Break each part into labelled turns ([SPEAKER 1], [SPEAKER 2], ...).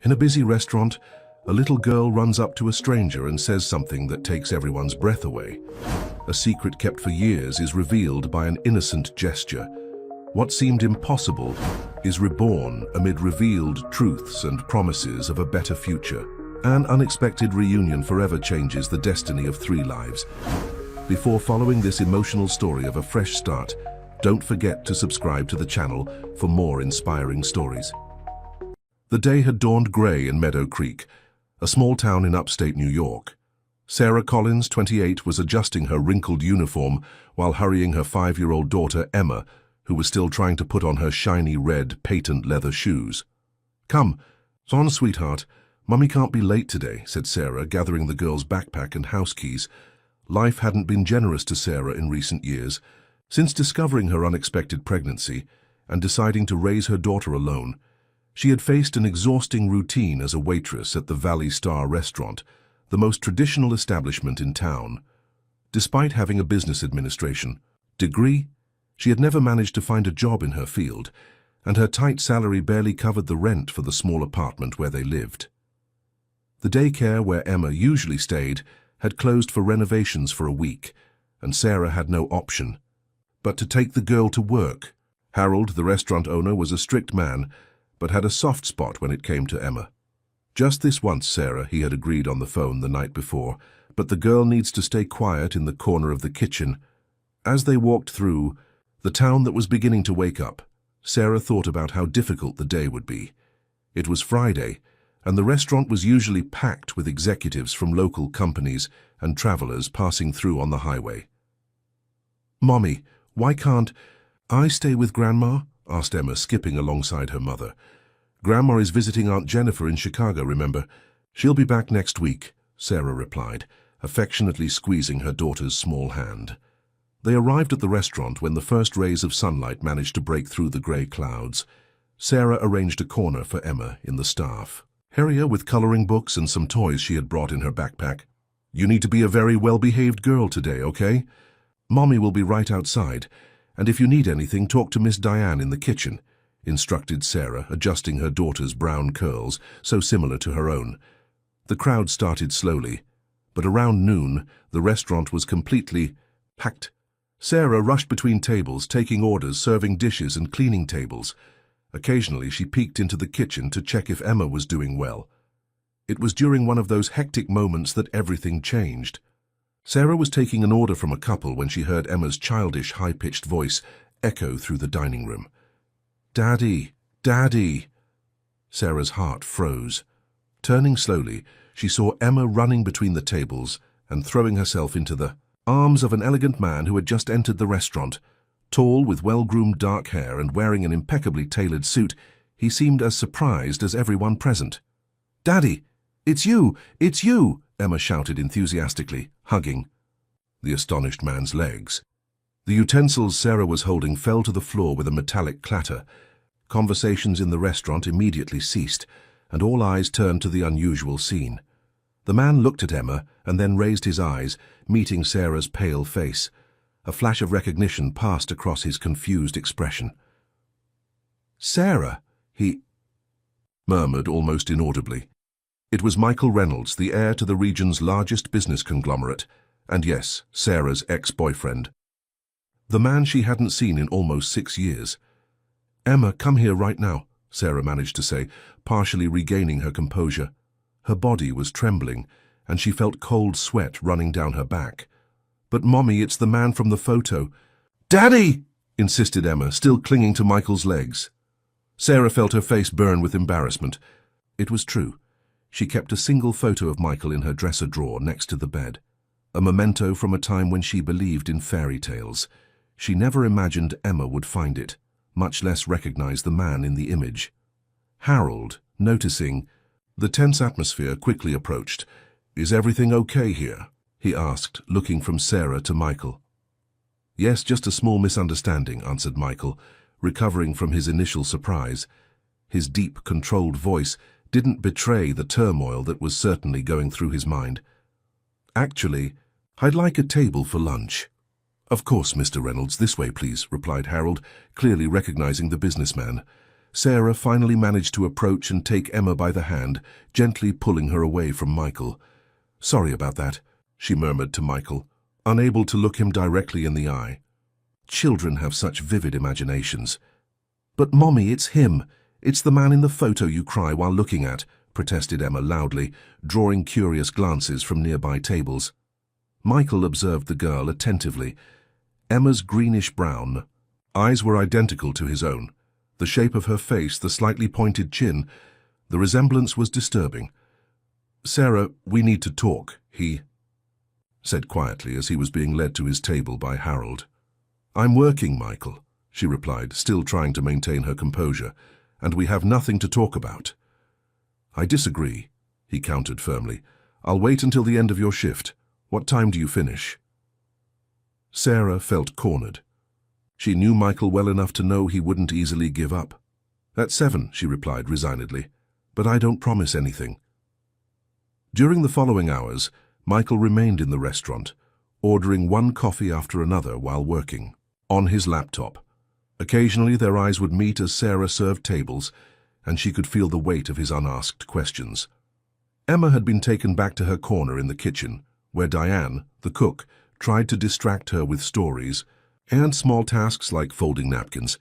[SPEAKER 1] In a busy restaurant, a little girl runs up to a stranger and says something that takes everyone's breath away. A secret kept for years is revealed by an innocent gesture. What seemed impossible is reborn amid revealed truths and promises of a better future. An unexpected reunion forever changes the destiny of 3 lives. Before following this emotional story of a fresh start, don't forget to subscribe to the channel for more inspiring stories. The day had dawned gray in Meadow Creek, a small town in upstate New York. Sarah Collins, 28, was adjusting her wrinkled uniform while hurrying her 5-year-old daughter, Emma, who was still trying to put on her shiny red patent leather shoes. "Come, it's on, sweetheart. Mummy can't be late today," said Sarah, gathering the girl's backpack and house keys. Life hadn't been generous to Sarah in recent years. Since discovering her unexpected pregnancy and deciding to raise her daughter alone, she had faced an exhausting routine as a waitress at the Valley Star restaurant, the most traditional establishment in town. Despite having a business administration degree, she had never managed to find a job in her field, and her tight salary barely covered the rent for the small apartment where they lived. The daycare where Emma usually stayed had closed for renovations for a week, and Sarah had no option but to take the girl to work. Harold, the restaurant owner, was a strict man, but had a soft spot when it came to Emma. "Just this once, Sarah," he had agreed on the phone the night before, "but the girl needs to stay quiet in the corner of the kitchen." As they walked through the town that was beginning to wake up, Sarah thought about how difficult the day would be. It was Friday, and the restaurant was usually packed with executives from local companies and travelers passing through on the highway. "Mommy, why can't I stay with Grandma?" asked Emma, skipping alongside her mother. "Grandma is visiting Aunt Jennifer in Chicago, remember? She'll be back next week," Sarah replied, affectionately squeezing her daughter's small hand. They arrived at the restaurant when the first rays of sunlight managed to break through the grey clouds. Sarah arranged a corner for Emma in the staff area with coloring books and some toys she had brought in her backpack. "You need to be a very well-behaved girl today, okay? Mommy will be right outside, and if you need anything, talk to Miss Diane in the kitchen," instructed Sarah, adjusting her daughter's brown curls, so similar to her own. The crowd started slowly, but around noon, the restaurant was completely packed. Sarah rushed between tables, taking orders, serving dishes, and cleaning tables. Occasionally, she peeked into the kitchen to check if Emma was doing well. It was during one of those hectic moments that everything changed. Sarah was taking an order from a couple when she heard Emma's childish, high-pitched voice echo through the dining room. "Daddy, Daddy!" Sarah's heart froze. Turning slowly, she saw Emma running between the tables and throwing herself into the arms of an elegant man who had just entered the restaurant. Tall, with well-groomed dark hair and wearing an impeccably tailored suit, he seemed as surprised as everyone present. "Daddy, it's you! It's you!" Emma shouted enthusiastically, hugging the astonished man's legs. The utensils Sarah was holding fell to the floor with a metallic clatter. Conversations in the restaurant immediately ceased, and all eyes turned to the unusual scene. The man looked at Emma and then raised his eyes, meeting Sarah's pale face. A flash of recognition passed across his confused expression. "Sarah," he murmured almost inaudibly. It was Michael Reynolds, the heir to the region's largest business conglomerate, and yes, Sarah's ex-boyfriend. The man she hadn't seen in almost 6 years. "Emma, come here right now," Sarah managed to say, partially regaining her composure. Her body was trembling, and she felt cold sweat running down her back. "But Mommy, it's the man from the photo." "Daddy!" insisted Emma, still clinging to Michael's legs. Sarah felt her face burn with embarrassment. It was true. She kept a single photo of Michael in her dresser drawer next to the bed, a memento from a time when she believed in fairy tales. She never imagined Emma would find it, much less recognize the man in the image. Harold, noticing the tense atmosphere, quickly approached. "Is everything okay here?" he asked, looking from Sarah to Michael. "Yes, just a small misunderstanding," answered Michael, recovering from his initial surprise. His deep, controlled voice didn't betray the turmoil that was certainly going through his mind. "Actually, I'd like a table for lunch." "Of course, Mr. Reynolds, this way, please," replied Harold, clearly recognizing the businessman. Sarah finally managed to approach and take Emma by the hand, gently pulling her away from Michael. "Sorry about that," she murmured to Michael, unable to look him directly in the eye. Children have such vivid imaginations. "But Mommy, it's him. It's the man in the photo you cry while looking at," protested Emma loudly, drawing curious glances from nearby tables. Michael observed the girl attentively. Emma's greenish-brown eyes were identical to his own. The shape of her face, the slightly pointed chin, the resemblance was disturbing. "Sarah, we need to talk," he said quietly as he was being led to his table by Harold. "I'm working, Michael," she replied, still trying to maintain her composure, "and we have nothing to talk about." "I disagree," he countered firmly. "I'll wait until the end of your shift. What time do you finish?" Sarah felt cornered. She knew Michael well enough to know he wouldn't easily give up. "At 7, she replied resignedly, "but I don't promise anything." During the following hours, Michael remained in the restaurant, ordering one coffee after another while working on his laptop. Occasionally their eyes would meet as Sarah served tables, and she could feel the weight of his unasked questions. Emma had been taken back to her corner in the kitchen, where Diane, the cook, tried to distract her with stories and small tasks like folding napkins,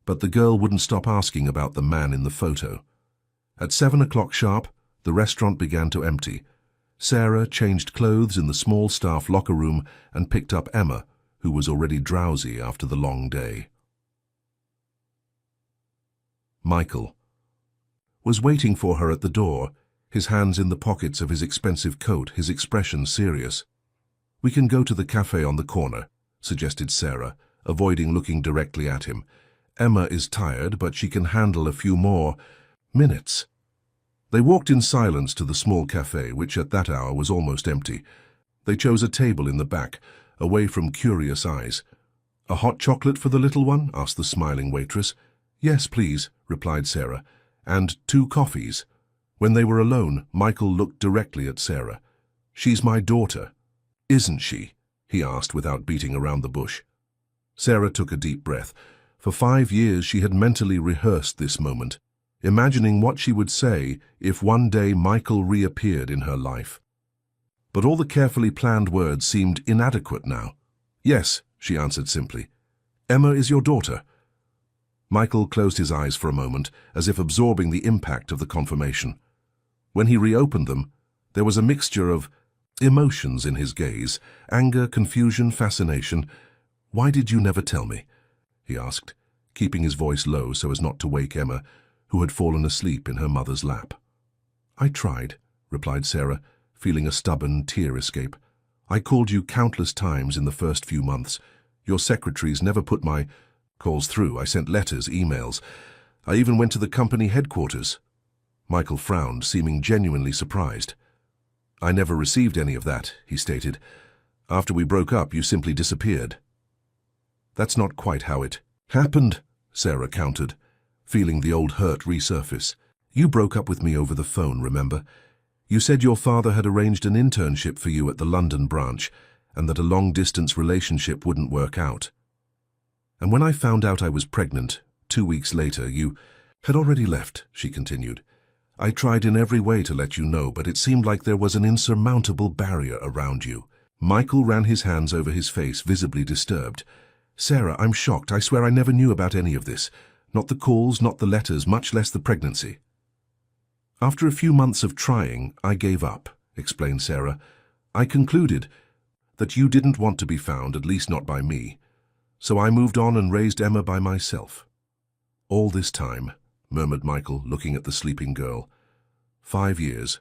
[SPEAKER 1] but the girl wouldn't stop asking about the man in the photo. At 7 o'clock sharp, the restaurant began to empty. Sarah changed clothes in the small staff locker room and picked up Emma, who was already drowsy after the long day. Michael was waiting for her at the door, his hands in the pockets of his expensive coat, his expression serious. "We can go to the cafe on the corner," suggested Sarah, avoiding looking directly at him. "Emma is tired, but she can handle a few more minutes." They walked in silence to the small cafe, which at that hour was almost empty. They chose a table in the back, away from curious eyes. "A hot chocolate for the little one?" asked the smiling waitress. "Yes, please," replied Sarah, "and 2 coffees." When they were alone, Michael looked directly at Sarah. "She's my daughter, isn't she?" he asked without beating around the bush. Sarah took a deep breath. For 5 years she had mentally rehearsed this moment, imagining what she would say if one day Michael reappeared in her life. But all the carefully planned words seemed inadequate now. "Yes," she answered simply. "Emma is your daughter." Michael closed his eyes for a moment, as if absorbing the impact of the confirmation. When he reopened them, there was a mixture of emotions in his gaze: anger, confusion, fascination. "Why did you never tell me?" he asked, keeping his voice low so as not to wake Emma, who had fallen asleep in her mother's lap. "I tried," replied Sarah, feeling a stubborn tear escape. "I called you countless times in the first few months. Your secretaries never put my calls through. I sent letters, emails. I even went to the company headquarters." Michael frowned, seeming genuinely surprised. "I never received any of that," he stated. "After we broke up, you simply disappeared." "That's not quite how it happened," Sarah countered, feeling the old hurt resurface. "You broke up with me over the phone, remember? You said your father had arranged an internship for you at the London branch, and that a long-distance relationship wouldn't work out. And when I found out I was pregnant, 2 weeks later, you had already left," she continued. "I tried in every way to let you know, but it seemed like there was an insurmountable barrier around you." Michael ran his hands over his face, visibly disturbed. "Sarah, I'm shocked. I swear I never knew about any of this. Not the calls, not the letters, much less the pregnancy." "After a few months of trying, I gave up," explained Sarah. "I concluded that you didn't want to be found, at least not by me. So I moved on and raised Emma by myself." "All this time," murmured Michael, looking at the sleeping girl. 5 years.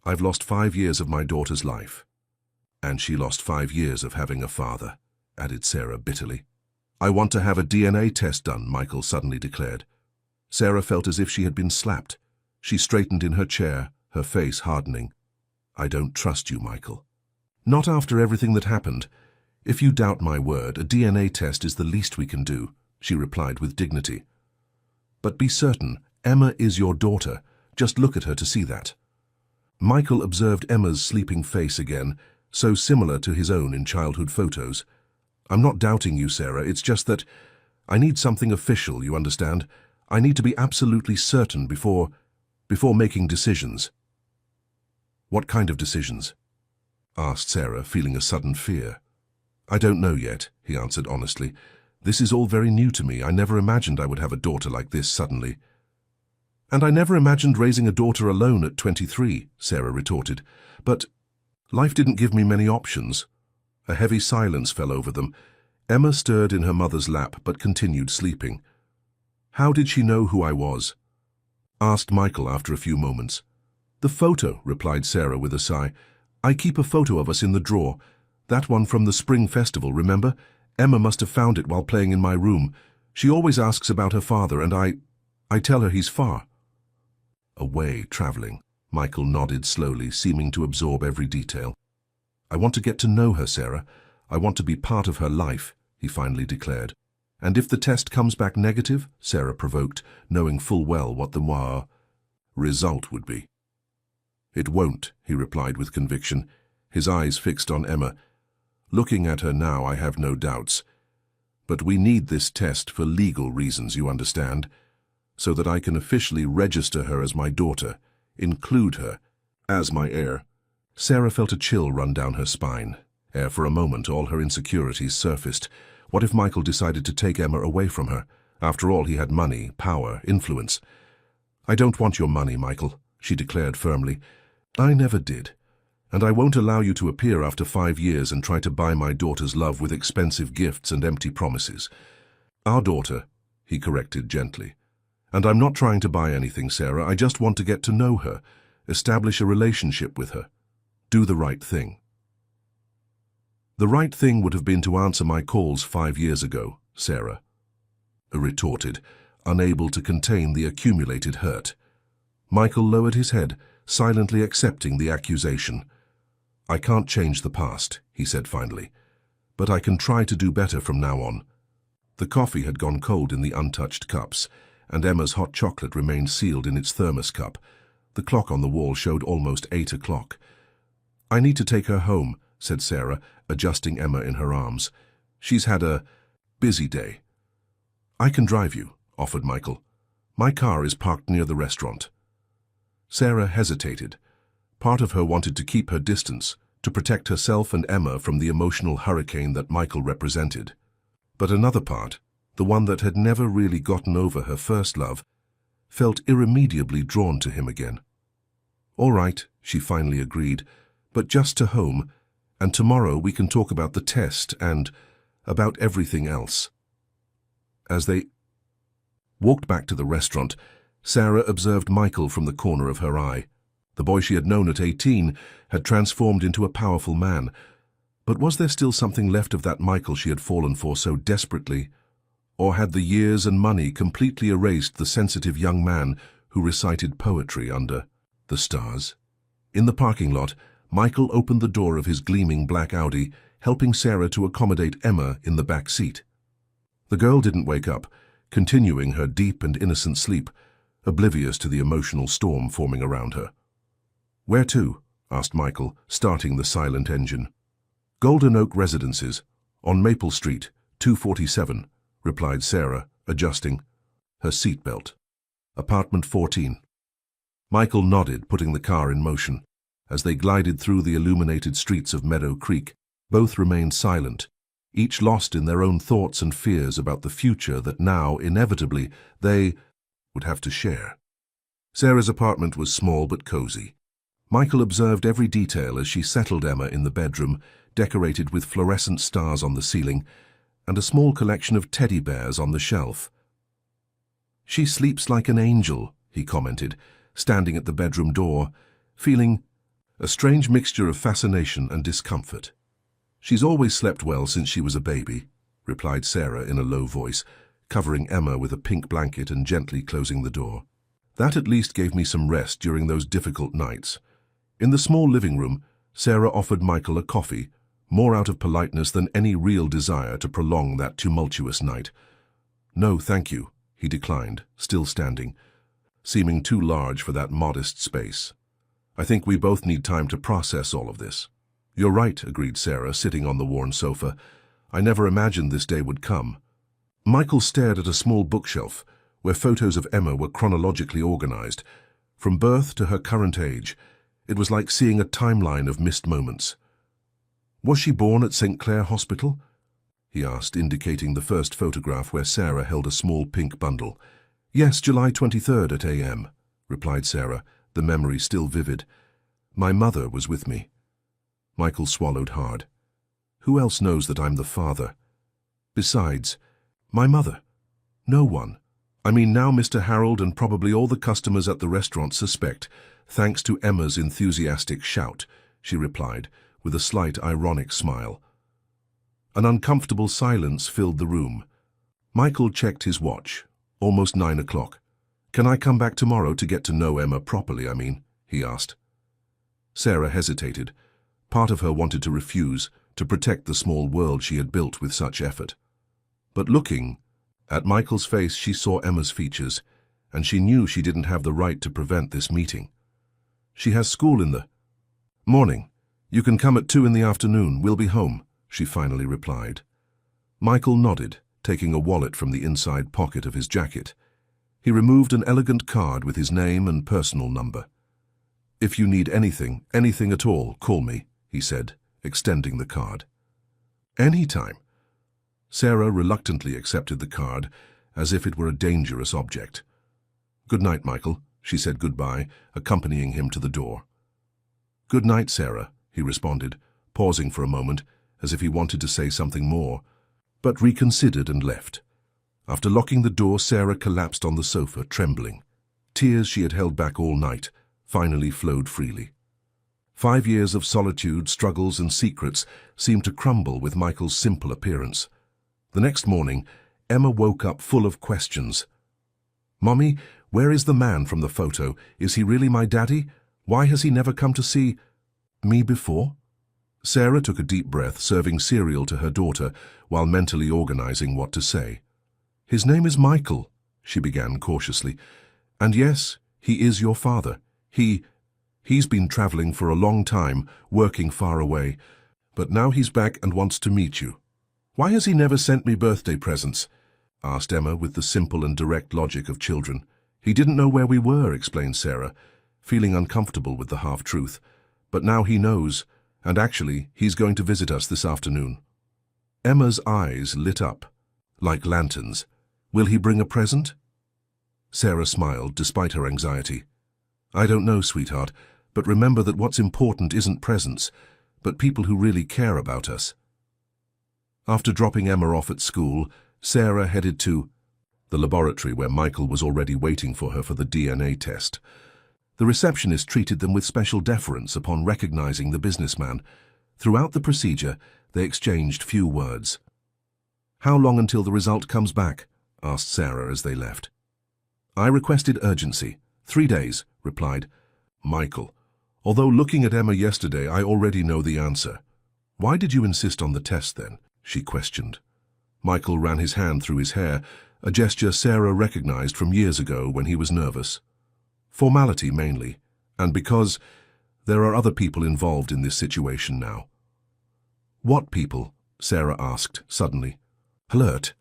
[SPEAKER 1] I've lost 5 years of my daughter's life. And she lost 5 years of having a father," added Sarah bitterly. "I want to have a DNA test done," Michael suddenly declared. Sarah felt as if she had been slapped. She straightened in her chair, her face hardening. "I don't trust you, Michael." "Not after everything that happened. If you doubt my word, a DNA test is the least we can do," she replied with dignity. "But be certain, Emma is your daughter. Just look at her to see that." Michael observed Emma's sleeping face again, so similar to his own in childhood photos. "I'm not doubting you, Sarah. It's just that I need something official, you understand? I need to be absolutely certain before making decisions." "What kind of decisions?" asked Sarah, feeling a sudden fear. "I don't know yet," he answered honestly. "This is all very new to me. I never imagined I would have a daughter like this suddenly." "And I never imagined raising a daughter alone at 23, Sarah retorted. "But life didn't give me many options." A heavy silence fell over them. Emma stirred in her mother's lap but continued sleeping. "How did she know who I was?" asked Michael after a few moments. "The photo," replied Sarah with a sigh. "I keep a photo of us in the drawer. That one from the spring festival, remember? Emma must have found it while playing in my room. She always asks about her father, and I tell her he's far." "Away, traveling." Michael nodded slowly, seeming to absorb every detail. "I want to get to know her, Sarah. I want to be part of her life," he finally declared. "And if the test comes back negative," Sarah provoked, knowing full well what the result would be. "It won't," he replied with conviction, his eyes fixed on Emma. "Looking at her now, I have no doubts. But we need this test for legal reasons, you understand, so that I can officially register her as my daughter, include her as my heir." Sarah felt a chill run down her spine. Ere for a moment all her insecurities surfaced. What if Michael decided to take Emma away from her? After all, he had money, power, influence. "I don't want your money, Michael," she declared firmly. "I never did. And I won't allow you to appear after 5 years and try to buy my daughter's love with expensive gifts and empty promises." "Our daughter," he corrected gently. "And I'm not trying to buy anything, Sarah. I just want to get to know her, establish a relationship with her, do the right thing." "The right thing would have been to answer my calls 5 years ago," Sarah retorted, unable to contain the accumulated hurt. Michael lowered his head, silently accepting the accusation. "I can't change the past," he said finally, "but I can try to do better from now on." The coffee had gone cold in the untouched cups, and Emma's hot chocolate remained sealed in its thermos cup. The clock on the wall showed almost 8 o'clock. "I need to take her home," said Sarah, adjusting Emma in her arms. "She's had a busy day." "I can drive you," offered Michael. "My car is parked near the restaurant." Sarah hesitated. Part of her wanted to keep her distance, to protect herself and Emma from the emotional hurricane that Michael represented. But another part, the one that had never really gotten over her first love, felt irremediably drawn to him again. "All right," she finally agreed, "but just to home, and tomorrow we can talk about the test and about everything else." As they walked back to the restaurant, Sarah observed Michael from the corner of her eye. The boy she had known at 18 had transformed into a powerful man. But was there still something left of that Michael she had fallen for so desperately? Or had the years and money completely erased the sensitive young man who recited poetry under the stars? In the parking lot, Michael opened the door of his gleaming black Audi, helping Sarah to accommodate Emma in the back seat. The girl didn't wake up, continuing her deep and innocent sleep, oblivious to the emotional storm forming around her. "Where to?" asked Michael, starting the silent engine. "Golden Oak Residences, on Maple Street, 247, replied Sarah, adjusting her seatbelt. "Apartment 14. Michael nodded, putting the car in motion. As they glided through the illuminated streets of Meadow Creek, both remained silent, each lost in their own thoughts and fears about the future that now, inevitably, they would have to share. Sarah's apartment was small but cozy. Michael observed every detail as she settled Emma in the bedroom, decorated with fluorescent stars on the ceiling, and a small collection of teddy bears on the shelf. "She sleeps like an angel," he commented, standing at the bedroom door, feeling a strange mixture of fascination and discomfort. "She's always slept well since she was a baby," replied Sarah in a low voice, covering Emma with a pink blanket and gently closing the door. "That at least gave me some rest during those difficult nights." In the small living room, Sarah offered Michael a coffee, more out of politeness than any real desire to prolong that tumultuous night. "No, thank you," he declined, still standing, seeming too large for that modest space. "I think we both need time to process all of this." "You're right," agreed Sarah, sitting on the worn sofa. "I never imagined this day would come." Michael stared at a small bookshelf, where photos of Emma were chronologically organized, from birth to her current age. It was like seeing a timeline of missed moments. "Was she born at St. Clair Hospital?" he asked, indicating the first photograph where Sarah held a small pink bundle. "Yes, July 23rd at a.m., replied Sarah, the memory still vivid. "My mother was with me." Michael swallowed hard. "Who else knows that I'm the father? Besides, my mother? No one. I mean, now Mr. Harold and probably all the customers at the restaurant suspect, thanks to Emma's enthusiastic shout," she replied, with a slight ironic smile. An uncomfortable silence filled the room. Michael checked his watch. Almost 9 o'clock. "Can I come back tomorrow to get to know Emma properly, he asked. Sarah hesitated. Part of her wanted to refuse, to protect the small world she had built with such effort. But looking at Michael's face, she saw Emma's features, and she knew she didn't have the right to prevent this meeting. "She has school in the morning. You can come at 2 in the afternoon. We'll be home," she finally replied. Michael nodded, taking a wallet from the inside pocket of his jacket. He removed an elegant card with his name and personal number. "If you need anything at all, call me," he said, extending the card. "Any time." Sarah reluctantly accepted the card, as if it were a dangerous object. "Good night, Michael," she said goodbye, accompanying him to the door. "Good night, Sarah," he responded, pausing for a moment, as if he wanted to say something more, but reconsidered and left. After locking the door, Sarah collapsed on the sofa, trembling. Tears she had held back all night finally flowed freely. 5 years of solitude, struggles, and secrets seemed to crumble with Michael's simple appearance. The next morning, Emma woke up full of questions. "Mommy, where is the man from the photo? Is he really my daddy? Why has he never come to see me before?" Sarah took a deep breath, serving cereal to her daughter while mentally organizing what to say. "His name is Michael," she began cautiously. "And yes, he is your father. He's been traveling for a long time, working far away, but now he's back and wants to meet you." "Why has he never sent me birthday presents?" asked Emma with the simple and direct logic of children. "He didn't know where we were," explained Sarah, feeling uncomfortable with the half-truth. "But now he knows, and actually, he's going to visit us this afternoon." Emma's eyes lit up, like lanterns. "Will he bring a present?" Sarah smiled, despite her anxiety. "I don't know, sweetheart, but remember that what's important isn't presents, but people who really care about us." After dropping Emma off at school, Sarah headed to the laboratory where Michael was already waiting for her for the DNA test. The receptionist treated them with special deference upon recognizing the businessman. Throughout the procedure, they exchanged few words. "How long until the result comes back?" asked Sarah as they left. "I requested urgency. 3 days, replied Michael. "Although looking at Emma yesterday, I already know the answer." "Why did you insist on the test then?" she questioned. Michael ran his hand through his hair, a gesture Sarah recognized from years ago when he was nervous. "Formality, mainly, and because there are other people involved in this situation now." "What people?" Sarah asked, suddenly. "Alert.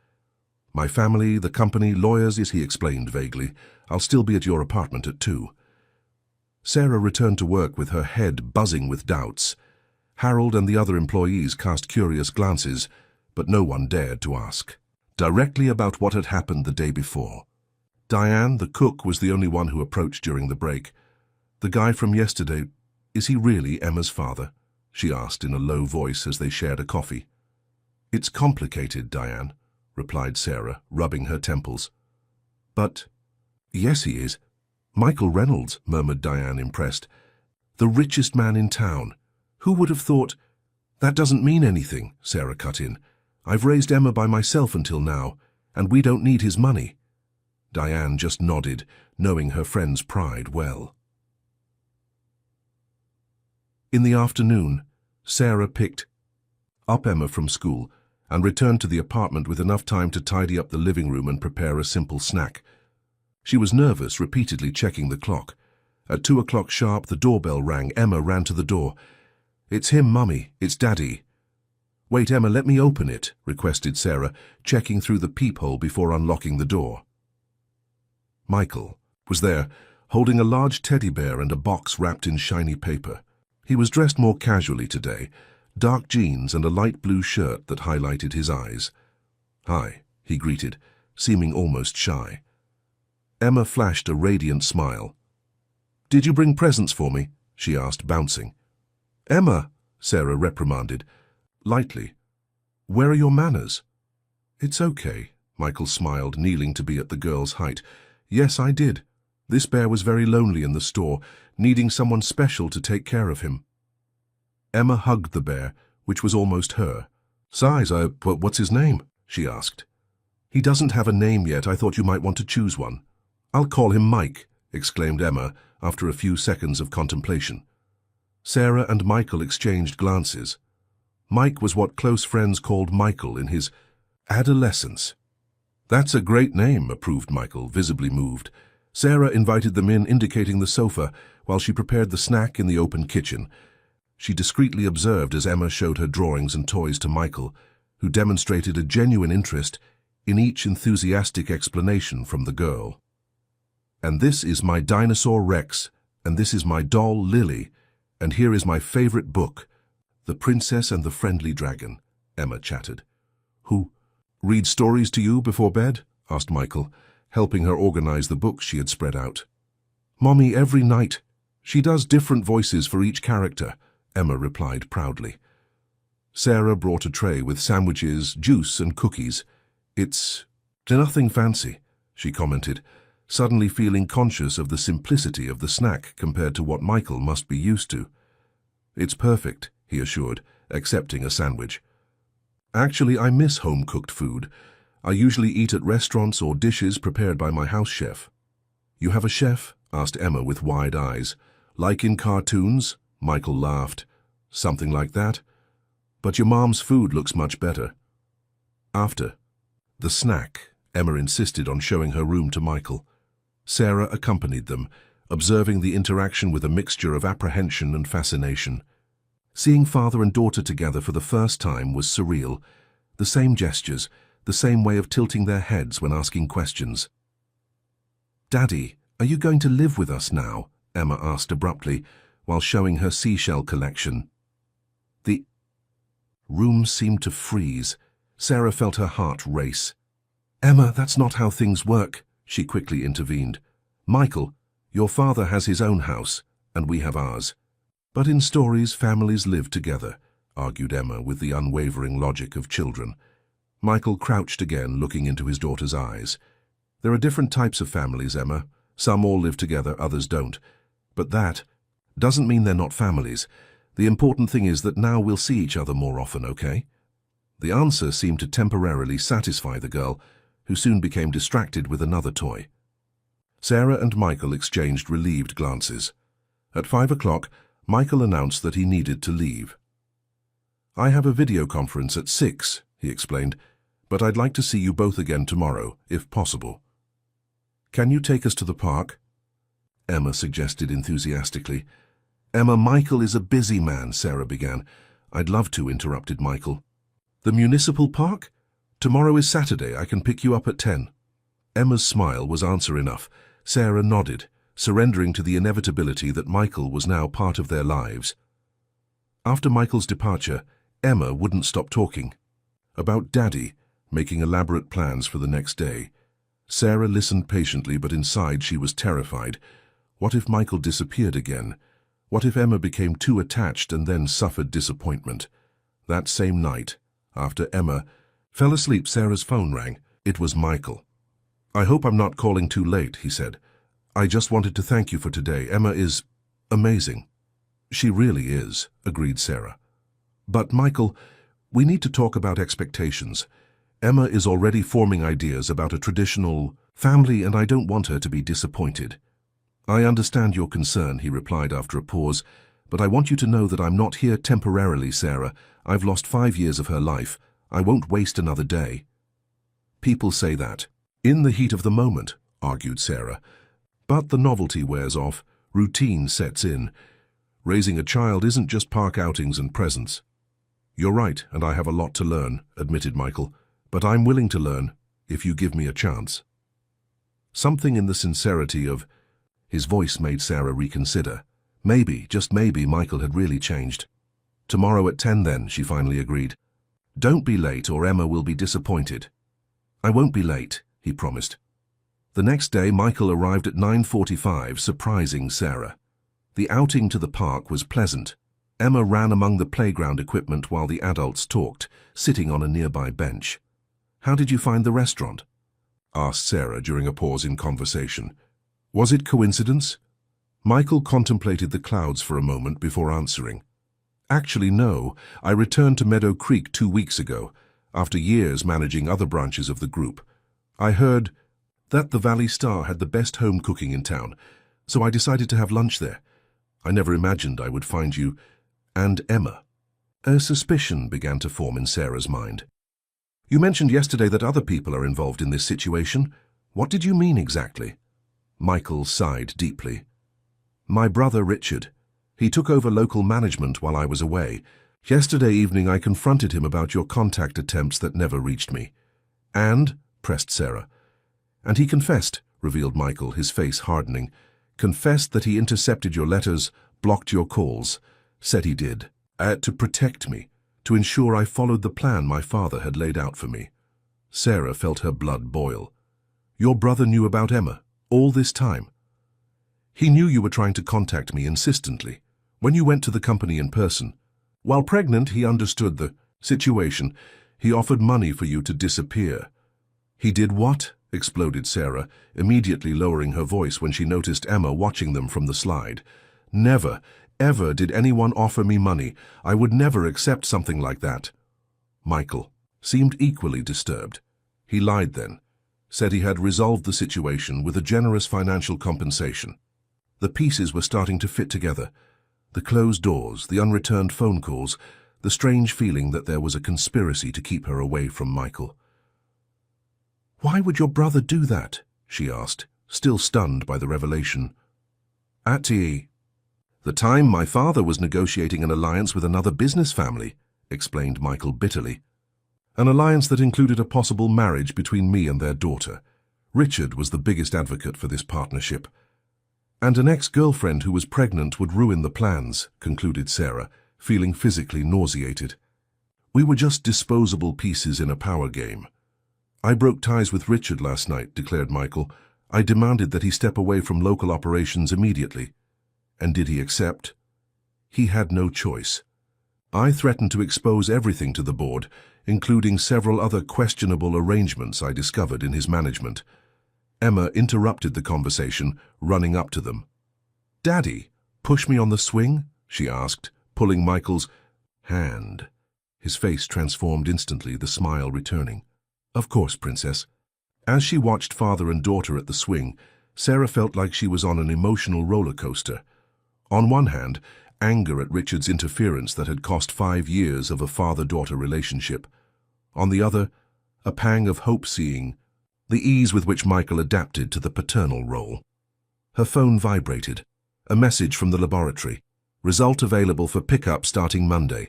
[SPEAKER 1] My family, the company, lawyers," he explained vaguely. "I'll still be at your apartment at 2. Sarah returned to work with her head buzzing with doubts. Harold and the other employees cast curious glances, but no one dared to ask directly about what had happened the day before. Diane, the cook, was the only one who approached during the break. "The guy from yesterday, is he really Emma's father?" she asked in a low voice as they shared a coffee. "It's complicated, Diane," replied Sarah, rubbing her temples. "But, yes, he is." "Michael Reynolds," murmured Diane, impressed. "The richest man in town. Who would have thought—" "That doesn't mean anything," Sarah cut in. "I've raised Emma by myself until now, and we don't need his money." Diane just nodded, knowing her friend's pride well. In the afternoon, Sarah picked up Emma from school and returned to the apartment with enough time to tidy up the living room and prepare a simple snack. She was nervous, repeatedly checking the clock. At 2 o'clock sharp, the doorbell rang. Emma ran to the door. "It's him, Mummy. It's Daddy." "Wait, Emma, let me open it," requested Sarah, checking through the peephole before unlocking the door. Michael was there, holding a large teddy bear and a box wrapped in shiny paper. He was dressed more casually today, dark jeans and a light blue shirt that highlighted his eyes. "Hi," he greeted, seeming almost shy. Emma flashed a radiant smile. "Did you bring presents for me?" she asked, bouncing. "Emma," Sarah reprimanded, lightly. "Where are your manners?" "It's okay," Michael smiled, kneeling to be at the girl's height. "Yes, I did. This bear was very lonely in the store, needing someone special to take care of him." Emma hugged the bear, which was almost her. What's his name?" she asked. "He doesn't have a name yet. I thought you might want to choose one." "I'll call him Mike," exclaimed Emma after a few seconds of contemplation. Sarah and Michael exchanged glances. Mike was what close friends called Michael in his adolescence. "That's a great name," approved Michael, visibly moved. Sarah invited them in, indicating the sofa, while she prepared the snack in the open kitchen. She discreetly observed as Emma showed her drawings and toys to Michael, who demonstrated a genuine interest in each enthusiastic explanation from the girl. "And this is my dinosaur Rex, and this is my doll Lily, and here is my favorite book, The Princess and the Friendly Dragon," Emma chattered. "Who reads stories to you before bed?" asked Michael, helping her organize the books she had spread out. "Mommy, every night. She does different voices for each character," Emma replied proudly. Sarah brought a tray with sandwiches, juice, and cookies. "It's nothing fancy," she commented, suddenly feeling conscious of the simplicity of the snack compared to what Michael must be used to. "It's perfect," he assured, accepting a sandwich. "Actually, I miss home-cooked food. I usually eat at restaurants or dishes prepared by my house chef." "You have a chef?" asked Emma with wide eyes. "Like in cartoons?" Michael laughed. "Something like that. But your mom's food looks much better." After the snack, Emma insisted on showing her room to Michael. Sarah accompanied them, observing the interaction with a mixture of apprehension and fascination. Seeing father and daughter together for the first time was surreal. The same gestures, the same way of tilting their heads when asking questions. "Daddy, are you going to live with us now?" Emma asked abruptly, while showing her seashell collection. The room seemed to freeze. Sarah felt her heart race. "Emma, that's not how things work," she quickly intervened. "Michael, your father has his own house, and we have ours. But in stories, families live together," argued Emma with the unwavering logic of children. Michael crouched again, looking into his daughter's eyes. "There are different types of families, Emma. Some all live together, others don't. But that doesn't mean they're not families. The important thing is that now we'll see each other more often, okay?" The answer seemed to temporarily satisfy the girl, who soon became distracted with another toy. Sarah and Michael exchanged relieved glances. At 5 o'clock, Michael announced that he needed to leave. "I have a video conference at 6, he explained, "but I'd like to see you both again tomorrow, if possible." "Can you take us to the park?" Emma suggested enthusiastically. "Emma, Michael is a busy man," Sarah began. "I'd love to," interrupted Michael. "The municipal park? Tomorrow is Saturday. I can pick you up at 10. Emma's smile was answer enough. Sarah nodded, surrendering to the inevitability that Michael was now part of their lives. After Michael's departure, Emma wouldn't stop talking. About Daddy, making elaborate plans for the next day. Sarah listened patiently, but inside she was terrified. What if Michael disappeared again? What if Emma became too attached and then suffered disappointment? That same night, after Emma fell asleep, Sarah's phone rang. It was Michael. "I hope I'm not calling too late," he said. "I just wanted to thank you for today. Emma is amazing." "She really is," agreed Sarah. "But Michael, we need to talk about expectations. Emma is already forming ideas about a traditional family, and I don't want her to be disappointed." "I understand your concern," he replied after a pause, "but I want you to know that I'm not here temporarily, Sarah. I've lost 5 years of her life. I won't waste another day." "People say that in the heat of the moment," argued Sarah. "But the novelty wears off, routine sets in. Raising a child isn't just park outings and presents." "You're right, and I have a lot to learn," admitted Michael. "But I'm willing to learn, if you give me a chance." Something in the sincerity of his voice made Sarah reconsider. Maybe, just maybe, Michael had really changed. "Tomorrow at 10 then," she finally agreed. "Don't be late or Emma will be disappointed." "I won't be late," he promised. The next day, Michael arrived at 9:45, surprising Sarah. The outing to the park was pleasant. Emma ran among the playground equipment while the adults talked, sitting on a nearby bench. "How did you find the restaurant?" asked Sarah during a pause in conversation. "Was it coincidence?" Michael contemplated the clouds for a moment before answering. "Actually, no. I returned to Meadow Creek 2 weeks ago, after years managing other branches of the group. I heard that the Valley Star had the best home cooking in town, so I decided to have lunch there. I never imagined I would find you and Emma." A suspicion began to form in Sarah's mind. "You mentioned yesterday that other people are involved in this situation. What did you mean exactly?" Michael sighed deeply. "My brother Richard. He took over local management while I was away. Yesterday evening I confronted him about your contact attempts that never reached me." "And?" pressed Sarah. "And he confessed," revealed Michael, his face hardening. "Confessed that he intercepted your letters, blocked your calls. Said he did. To protect me, to ensure I followed the plan my father had laid out for me." Sarah felt her blood boil. "Your brother knew about Emma, all this time?" "He knew you were trying to contact me insistently. When you went to the company in person. While pregnant, he understood the situation. He offered money for you to disappear." "He did what?" exploded Sarah, immediately lowering her voice when she noticed Emma watching them from the slide. "Never, ever did anyone offer me money. I would never accept something like that." Michael seemed equally disturbed. He lied then, said he had resolved the situation with a generous financial compensation. The pieces were starting to fit together. The closed doors, the unreturned phone calls, the strange feeling that there was a conspiracy to keep her away from Michael. "Why would your brother do that?" she asked, still stunned by the revelation. "At the time my father was negotiating an alliance with another business family," explained Michael bitterly. "An alliance that included a possible marriage between me and their daughter. Richard was the biggest advocate for this partnership. And an ex-girlfriend who was pregnant would ruin the plans," concluded Sarah, feeling physically nauseated. "We were just disposable pieces in a power game." "I broke ties with Richard last night," declared Michael. "I demanded that he step away from local operations immediately." "And did he accept?" "He had no choice. I threatened to expose everything to the board, including several other questionable arrangements I discovered in his management." Emma interrupted the conversation, running up to them. "Daddy, push me on the swing?" she asked, pulling Michael's hand. His face transformed instantly, the smile returning. "Of course, Princess." As she watched father and daughter at the swing, Sarah felt like she was on an emotional roller coaster. On one hand, anger at Richard's interference that had cost 5 years of a father-daughter relationship. On the other, a pang of hope seeing the ease with which Michael adapted to the paternal role. Her phone vibrated. A message from the laboratory. Result available for pickup starting Monday.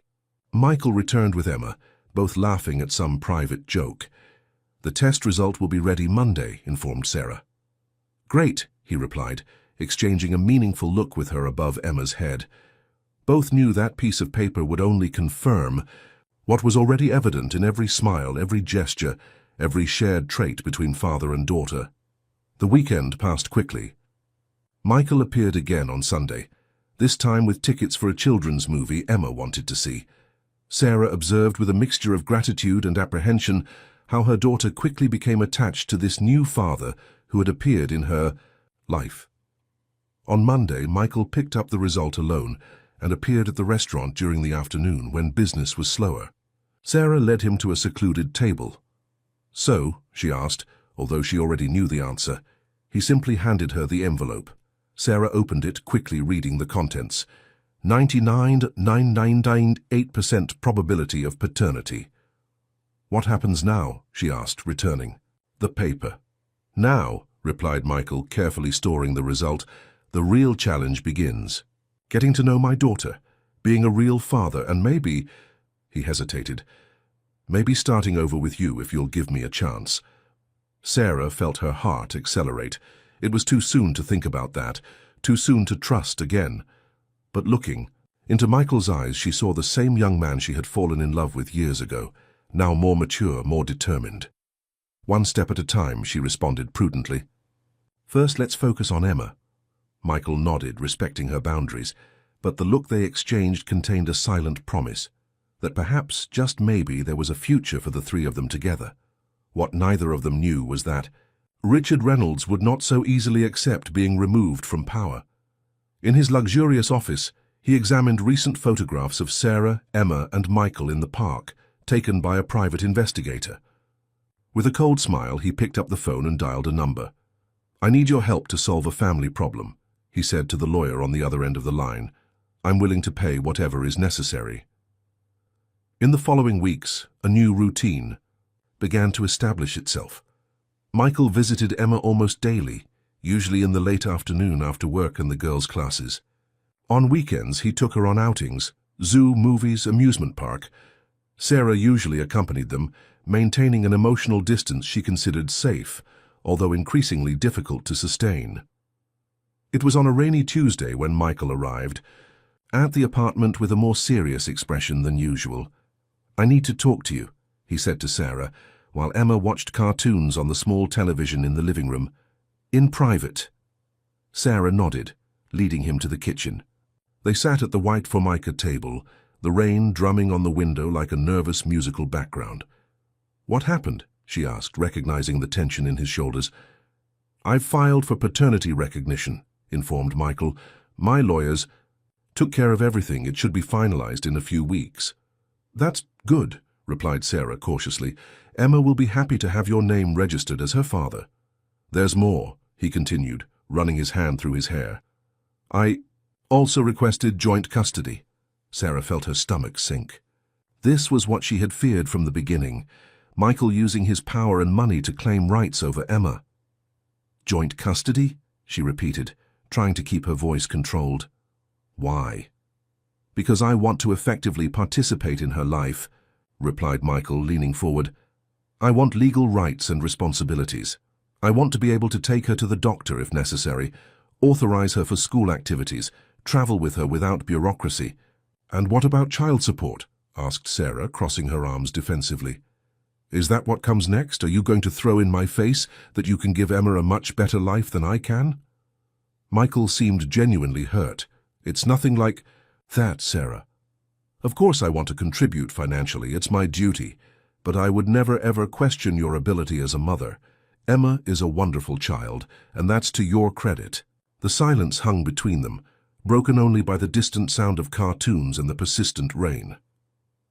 [SPEAKER 1] Michael returned with Emma, both laughing at some private joke. "The test result will be ready Monday," informed Sarah. "Great," he replied, exchanging a meaningful look with her above Emma's head. Both knew that piece of paper would only confirm what was already evident in every smile, every gesture, every shared trait between father and daughter. The weekend passed quickly. Michael appeared again on Sunday, this time with tickets for a children's movie Emma wanted to see. Sarah observed with a mixture of gratitude and apprehension how her daughter quickly became attached to this new father who had appeared in her life. On Monday, Michael picked up the result alone and appeared at the restaurant during the afternoon when business was slower. Sarah led him to a secluded table. "So?" she asked, although she already knew the answer. He simply handed her the envelope. Sarah opened it, quickly reading the contents. 99.998% probability of paternity. "What happens now?" she asked, returning the paper. "Now," replied Michael, carefully storing the result, "the real challenge begins. Getting to know my daughter, being a real father, and maybe," he hesitated, "maybe starting over with you if you'll give me a chance." Sarah felt her heart accelerate. It was too soon to think about that, too soon to trust again. But looking into Michael's eyes, she saw the same young man she had fallen in love with years ago, now more mature, more determined. "One step at a time," she responded prudently. "First, let's focus on Emma." Michael nodded, respecting her boundaries, but the look they exchanged contained a silent promise that perhaps, just maybe, there was a future for the three of them together. What neither of them knew was that Richard Reynolds would not so easily accept being removed from power. In his luxurious office, he examined recent photographs of Sarah, Emma, and Michael in the park, taken by a private investigator. With a cold smile, he picked up the phone and dialed a number. "I need your help to solve a family problem," he said to the lawyer on the other end of the line. "I'm willing to pay whatever is necessary." In the following weeks, a new routine began to establish itself. Michael visited Emma almost daily, usually in the late afternoon after work and the girls' classes. On weekends, he took her on outings, zoo, movies, amusement park. Sarah usually accompanied them, maintaining an emotional distance she considered safe, although increasingly difficult to sustain. It was on a rainy Tuesday when Michael arrived, at the apartment with a more serious expression than usual. "I need to talk to you," he said to Sarah, while Emma watched cartoons on the small television in the living room. "In private." Sarah nodded, leading him to the kitchen. They sat at the white formica table, the rain drumming on the window like a nervous musical background. "What happened?" she asked, recognizing the tension in his shoulders. "I've filed for paternity recognition," informed Michael. "My lawyers took care of everything. It should be finalized in a few weeks." "That's good," replied Sarah cautiously. "Emma will be happy to have your name registered as her father." "There's more," he continued, running his hand through his hair. "I also requested joint custody." Sarah felt her stomach sink. This was what she had feared from the beginning, Michael using his power and money to claim rights over Emma. "Joint custody?" she repeated, trying to keep her voice controlled. "Why?" "Because I want to effectively participate in her life," replied Michael, leaning forward. "I want legal rights and responsibilities. I want to be able to take her to the doctor if necessary, authorize her for school activities, travel with her without bureaucracy." "And what about child support?" asked Sarah, crossing her arms defensively. "Is that what comes next? Are you going to throw in my face that you can give Emma a much better life than I can?" Michael seemed genuinely hurt. "It's nothing like that, Sarah. Of course I want to contribute financially, it's my duty, but I would never ever question your ability as a mother. Emma is a wonderful child, and that's to your credit." The silence hung between them, broken only by the distant sound of cartoons and the persistent rain.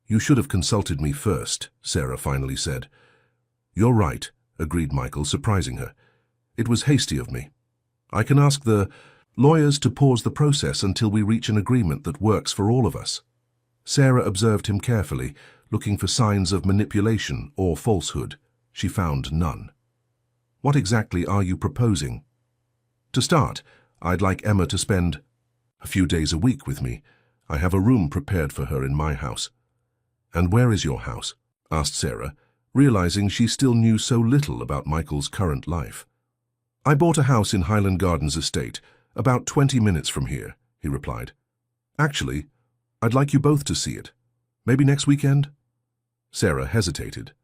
[SPEAKER 1] "You should have consulted me first," Sarah finally said. "You're right," agreed Michael, surprising her. "It was hasty of me. I can ask the lawyers to pause the process until we reach an agreement that works for all of us." Sarah observed him carefully, looking for signs of manipulation or falsehood. She found none. "What exactly are you proposing?" "To start, I'd like Emma to spend a few days a week with me. I have a room prepared for her in my house." "And where is your house?" asked Sarah, realizing she still knew so little about Michael's current life. "I bought a house in Highland Gardens Estate, about 20 minutes from here," he replied. "Actually, I'd like you both to see it. Maybe next weekend?" Sarah hesitated.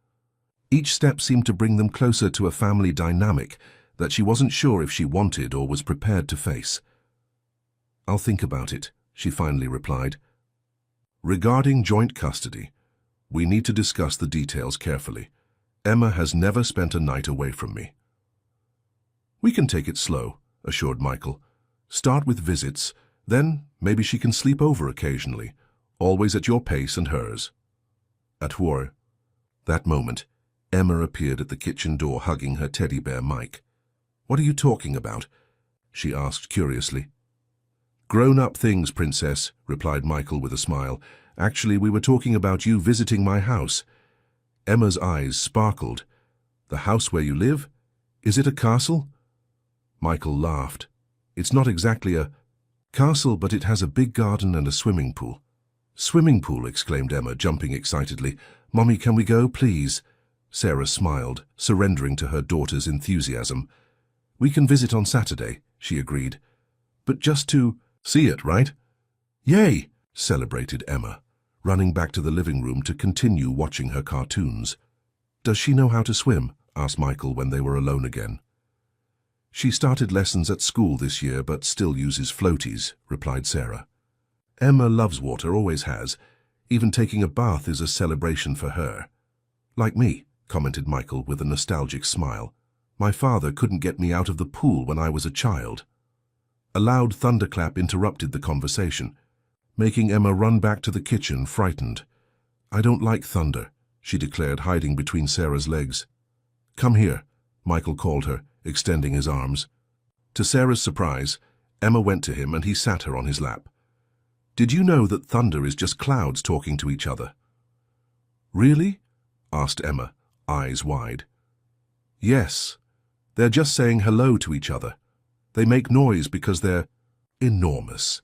[SPEAKER 1] Each step seemed to bring them closer to a family dynamic that she wasn't sure if she wanted or was prepared to face. "I'll think about it," she finally replied. "Regarding joint custody, we need to discuss the details carefully. Emma has never spent a night away from me." "We can take it slow," assured Michael. "Start with visits, then maybe she can sleep over occasionally, always at your pace and hers." At war, that moment, Emma appeared at the kitchen door hugging her teddy bear Mike. "What are you talking about?" she asked curiously. "Grown-up things, Princess," replied Michael with a smile. "Actually, we were talking about you visiting my house." Emma's eyes sparkled. "The house where you live? Is it a castle?" Michael laughed. "It's not exactly a castle, but it has a big garden and a swimming pool." "Swimming pool!" exclaimed Emma, jumping excitedly. "Mommy, can we go, please?" Sarah smiled, surrendering to her daughter's enthusiasm. "We can visit on Saturday," she agreed. "But just to see it, right?" "Yay!" celebrated Emma, running back to the living room to continue watching her cartoons. "Does she know how to swim?" asked Michael when they were alone again. "She started lessons at school this year but still uses floaties," replied Sarah. "Emma loves water, always has. Even taking a bath is a celebration for her." "Like me," commented Michael with a nostalgic smile. "My father couldn't get me out of the pool when I was a child." A loud thunderclap interrupted the conversation, making Emma run back to the kitchen, frightened. "I don't like thunder," she declared, hiding between Sarah's legs. "Come here," Michael called her, extending his arms. To Sarah's surprise, Emma went to him and he sat her on his lap. "Did you know that thunder is just clouds talking to each other?" "Really?" asked Emma, eyes wide. "Yes. They're just saying hello to each other. They make noise because they're enormous."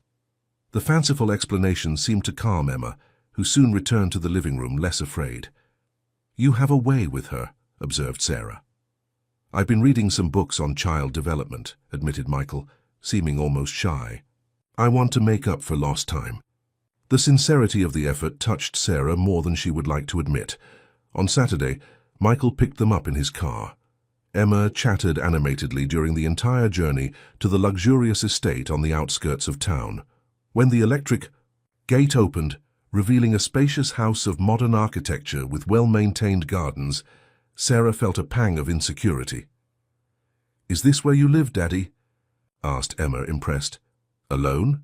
[SPEAKER 1] The fanciful explanation seemed to calm Emma, who soon returned to the living room less afraid. "You have a way with her," observed Sarah. "I've been reading some books on child development," admitted Michael, seeming almost shy. "I want to make up for lost time." The sincerity of the effort touched Sarah more than she would like to admit. On Saturday, Michael picked them up in his car. Emma chattered animatedly during the entire journey to the luxurious estate on the outskirts of town. When the electric gate opened, revealing a spacious house of modern architecture with well-maintained gardens, Sarah felt a pang of insecurity. "Is this where you live, Daddy?" asked Emma, impressed. "Alone?"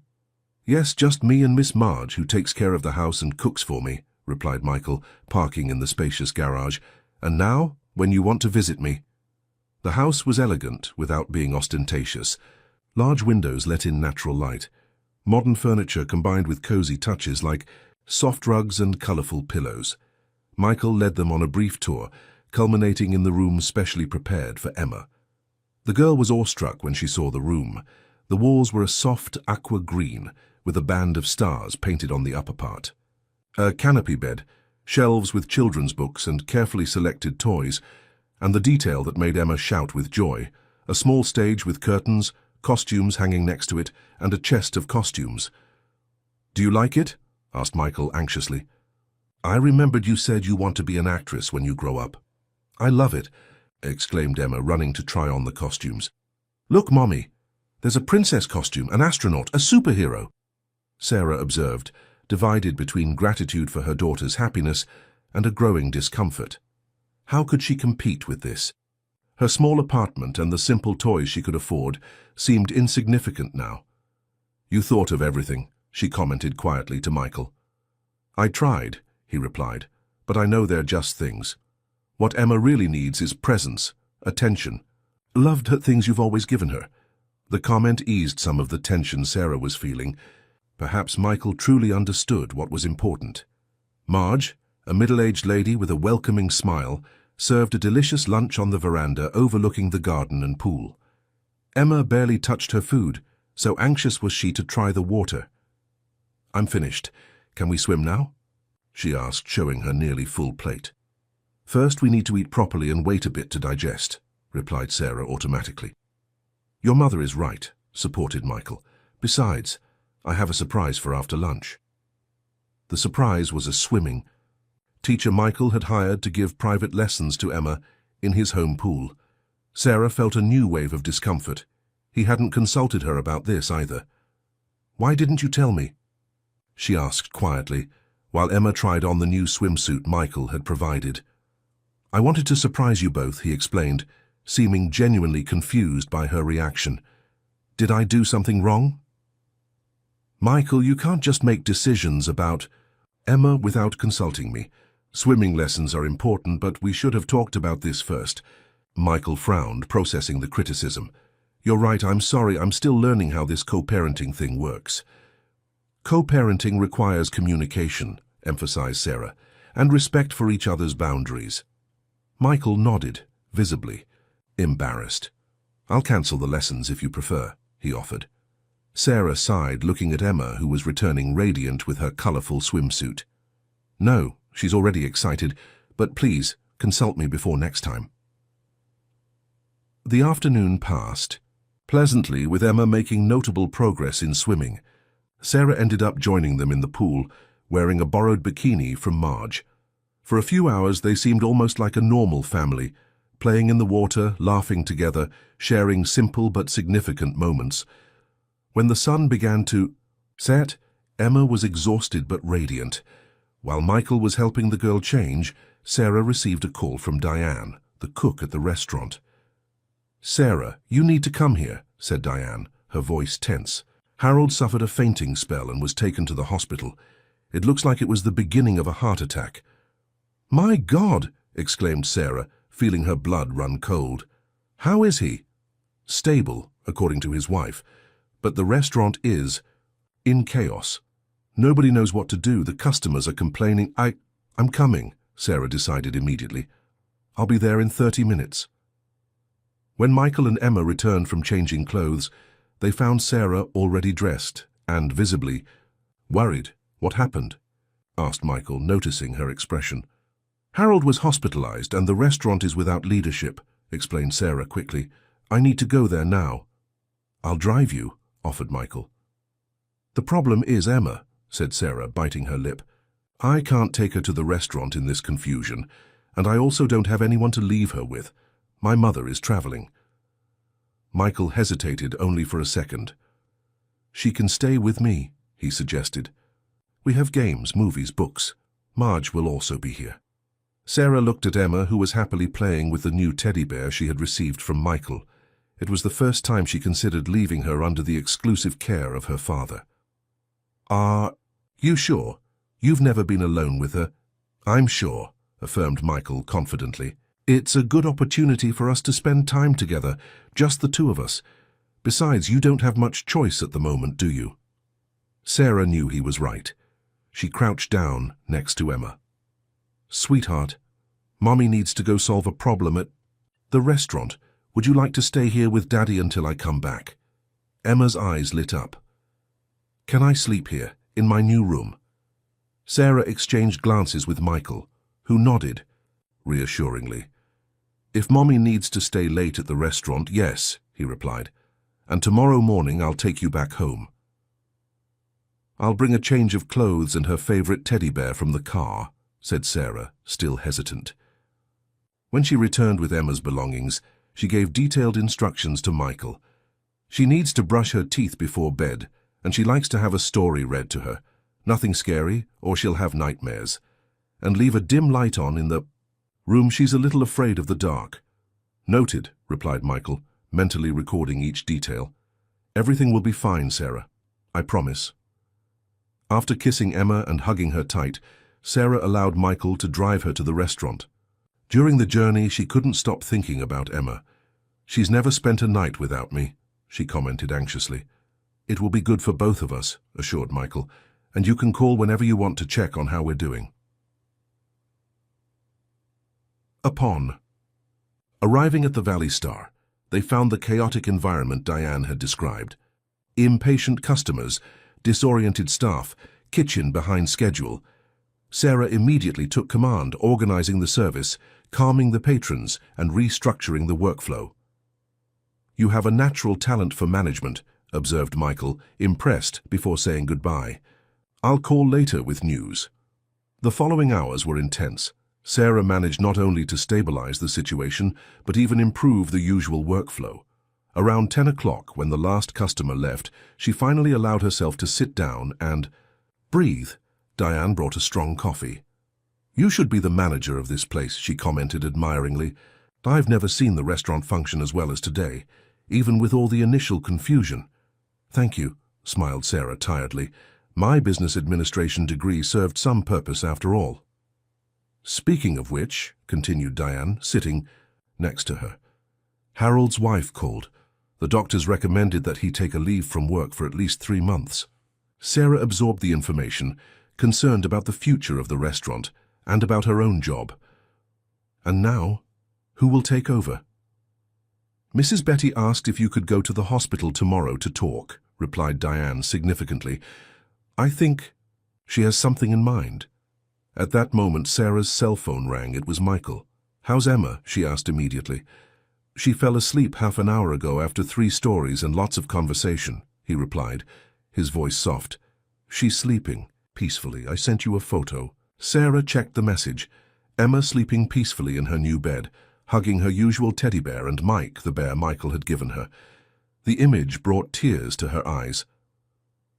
[SPEAKER 1] "Yes, just me and Miss Marge, who takes care of the house and cooks for me," replied Michael, parking in the spacious garage. "And now, when you want to visit me." The house was elegant without being ostentatious. Large windows let in natural light. Modern furniture combined with cozy touches like soft rugs and colorful pillows. Michael led them on a brief tour, culminating in the room specially prepared for Emma. The girl was awestruck when she saw the room. The walls were a soft aqua green, with a band of stars painted on the upper part. A canopy bed, shelves with children's books and carefully selected toys, and the detail that made Emma shout with joy, a small stage with curtains, costumes hanging next to it, and a chest of costumes. "Do you like it?" asked Michael anxiously. "I remembered you said you want to be an actress when you grow up." "I love it," exclaimed Emma, running to try on the costumes. "Look, Mommy, there's a princess costume, an astronaut, a superhero." Sarah observed, divided between gratitude for her daughter's happiness and a growing discomfort. How could she compete with this? Her small apartment and the simple toys she could afford seemed insignificant now. "You thought of everything," she commented quietly to Michael. "I tried," he replied, "but I know they're just things. What Emma really needs is presence, attention. Loved her things you've always given her." The comment eased some of the tension Sarah was feeling. Perhaps Michael truly understood what was important. Marge, a middle-aged lady with a welcoming smile, served a delicious lunch on the veranda overlooking the garden and pool. Emma barely touched her food, so anxious was she to try the water. "I'm finished. Can we swim now?" she asked, showing her nearly full plate. "First, we need to eat properly and wait a bit to digest," replied Sarah automatically. "Your mother is right," supported Michael. "Besides, I have a surprise for after lunch." The surprise was a swimming. Teacher Michael had hired to give private lessons to Emma in his home pool. Sarah felt a new wave of discomfort. He hadn't consulted her about this either. "Why didn't you tell me?" she asked quietly, while Emma tried on the new swimsuit Michael had provided. "I wanted to surprise you both," he explained, seeming genuinely confused by her reaction. "Did I do something wrong?" "Michael, you can't just make decisions about Emma without consulting me. Swimming lessons are important, but we should have talked about this first." Michael frowned, processing the criticism. "You're right, I'm sorry, I'm still learning how this co-parenting thing works." "Co-parenting requires communication," emphasized Sarah, "and respect for each other's boundaries." Michael nodded, visibly embarrassed. "I'll cancel the lessons if you prefer," he offered. Sarah sighed, looking at Emma, who was returning radiant with her colorful swimsuit. "No, she's already excited, but please, Consult me before next time. The afternoon passed pleasantly, with Emma making notable progress in swimming. Sarah ended up joining them in the pool, wearing a borrowed bikini from Marge. For a few hours they seemed almost like a normal family, playing in the water, laughing together, sharing simple but significant moments. When the sun began to set, Emma was exhausted but radiant. While Michael was helping the girl change, Sarah received a call from Diane, the cook at the restaurant. "Sarah, you need to come here," said Diane, her voice tense. "Harold suffered a fainting spell and was taken to the hospital. It looks like it was the beginning of a heart attack." "My God!" exclaimed Sarah, feeling her blood run cold. "How is he?" "Stable, according to his wife, but the restaurant is in chaos. Nobody knows what to do. The customers are complaining." I'm coming," Sarah decided immediately. "I'll be there in 30 minutes. When Michael and Emma returned from changing clothes, they found Sarah already dressed and visibly worried. "What happened?" asked Michael, noticing her expression. "Harold was hospitalized and the restaurant is without leadership," explained Sarah quickly. "I need to go there now." "I'll drive you," offered Michael. "The problem is Emma," said Sarah, biting her lip. "I can't take her to the restaurant in this confusion, and I also don't have anyone to leave her with. My mother is traveling." Michael hesitated only for a second. "She can stay with me," he suggested. "We have games, movies, books. Marge will also be here." Sarah looked at Emma, who was happily playing with the new teddy bear she had received from Michael. It was the first time she considered leaving her under the exclusive care of her father. "Are you sure? You've never been alone with her?" "I'm sure," affirmed Michael confidently. "It's a good opportunity for us to spend time together, just the two of us. Besides, you don't have much choice at the moment, do you?" Sarah knew he was right. She crouched down next to Emma. "Sweetheart, Mommy needs to go solve a problem at the restaurant. Would you like to stay here with Daddy until I come back?" Emma's eyes lit up. "Can I sleep here, in my new room?" Sarah exchanged glances with Michael, who nodded reassuringly. "If Mommy needs to stay late at the restaurant, yes," he replied. "And tomorrow morning I'll take you back home." "I'll bring a change of clothes and her favorite teddy bear from the car," said Sarah, still hesitant. When she returned with Emma's belongings, she gave detailed instructions to Michael. "She needs to brush her teeth before bed, and she likes to have a story read to her. Nothing scary, or she'll have nightmares. And leave a dim light on in the room. She's a little afraid of the dark." "Noted," replied Michael, mentally recording each detail. "Everything will be fine, Sarah. I promise." After kissing Emma and hugging her tight, Sarah allowed Michael to drive her to the restaurant. During the journey, she couldn't stop thinking about Emma. "She's never spent a night without me," she commented anxiously. "It will be good for both of us," assured Michael, "and you can call whenever you want to check on how we're doing." Arriving at the Valley Star, they found the chaotic environment Diane had described. Impatient customers, disoriented staff, kitchen behind schedule. Sarah immediately took command, organizing the service, calming the patrons, and restructuring the workflow. "You have a natural talent for management," observed Michael, impressed, before saying goodbye. "I'll call later with news." The following hours were intense. Sarah managed not only to stabilize the situation, but even improve the usual workflow. Around 10 o'clock, when the last customer left, she finally allowed herself to sit down and breathe. Diane brought a strong coffee. "You should be the manager of this place," she commented admiringly. "I've never seen the restaurant function as well as today, even with all the initial confusion." "Thank you," smiled Sarah tiredly. "My business administration degree served some purpose after all." "Speaking of which," continued Diane, sitting next to her, "Harold's wife called. The doctors recommended that he take a leave from work for at least 3 months." Sarah absorbed the information, concerned about the future of the restaurant and about her own job. "And now, who will take over?" "Mrs. Betty asked if you could go to the hospital tomorrow to talk," replied Diane significantly. "I think she has something in mind." At that moment, Sarah's cell phone rang. It was Michael. "How's Emma?" she asked immediately. "She fell asleep half an hour ago after 3 stories and lots of conversation," he replied, his voice soft. "She's sleeping peacefully. I sent you a photo." Sarah checked the message. Emma sleeping peacefully in her new bed, hugging her usual teddy bear and Mike, the bear Michael had given her. The image brought tears to her eyes.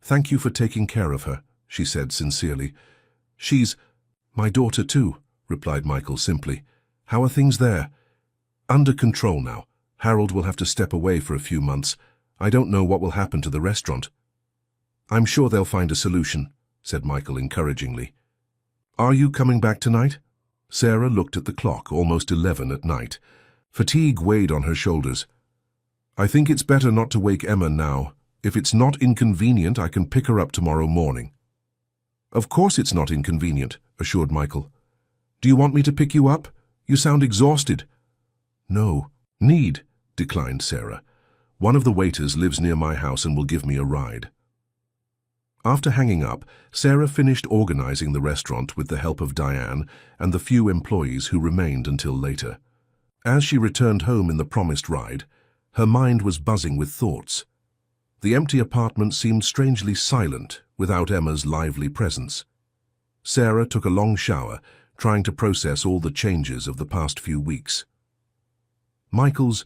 [SPEAKER 1] "Thank you for taking care of her," she said sincerely. "She's my daughter too," replied Michael simply. "How are things there?" "Under control now. Harold will have to step away for a few months. I don't know what will happen to the restaurant." "I'm sure they'll find a solution," said Michael encouragingly. "Are you coming back tonight?" Sarah looked at the clock, almost 11 at night. Fatigue weighed on her shoulders. "I think it's better not to wake Emma now. If it's not inconvenient, I can pick her up tomorrow morning." "Of course it's not inconvenient," assured Michael. "Do you want me to pick you up? You sound exhausted." "No, need," declined Sarah. "One of the waiters lives near my house and will give me a ride." After hanging up, Sarah finished organizing the restaurant with the help of Diane and the few employees who remained until later. As she returned home in the promised ride, her mind was buzzing with thoughts. The empty apartment seemed strangely silent without Emma's lively presence. Sarah took a long shower, trying to process all the changes of the past few weeks. Michael's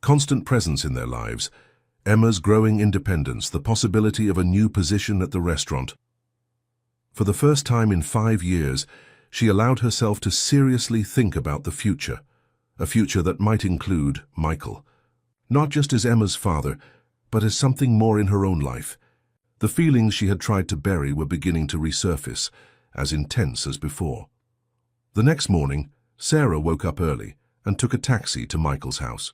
[SPEAKER 1] constant presence in their lives, Emma's growing independence, the possibility of a new position at the restaurant. For the first time in 5 years, she allowed herself to seriously think about the future, a future that might include Michael, not just as Emma's father, but as something more in her own life. The feelings she had tried to bury were beginning to resurface, as intense as before. The next morning, Sarah woke up early and took a taxi to Michael's house.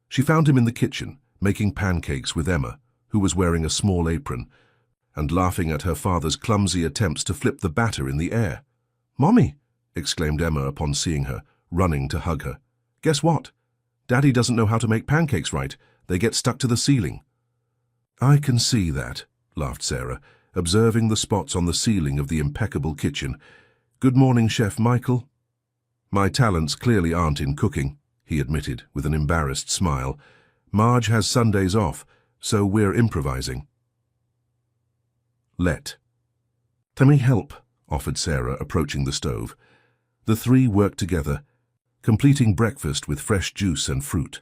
[SPEAKER 1] She found him in the kitchen, making pancakes with Emma, who was wearing a small apron, and laughing at her father's clumsy attempts to flip the batter in the air. "Mommy!" exclaimed Emma upon seeing her, running to hug her. "Guess what? Daddy doesn't know how to make pancakes right. They get stuck to the ceiling." "I can see that," laughed Sarah, observing the spots on the ceiling of the impeccable kitchen. "Good morning, Chef Michael." "My talents clearly aren't in cooking," he admitted with an embarrassed smile. "Marge has Sundays off, so we're improvising." Let me help," offered Sarah, approaching the stove. The 3 worked together, completing breakfast with fresh juice and fruit.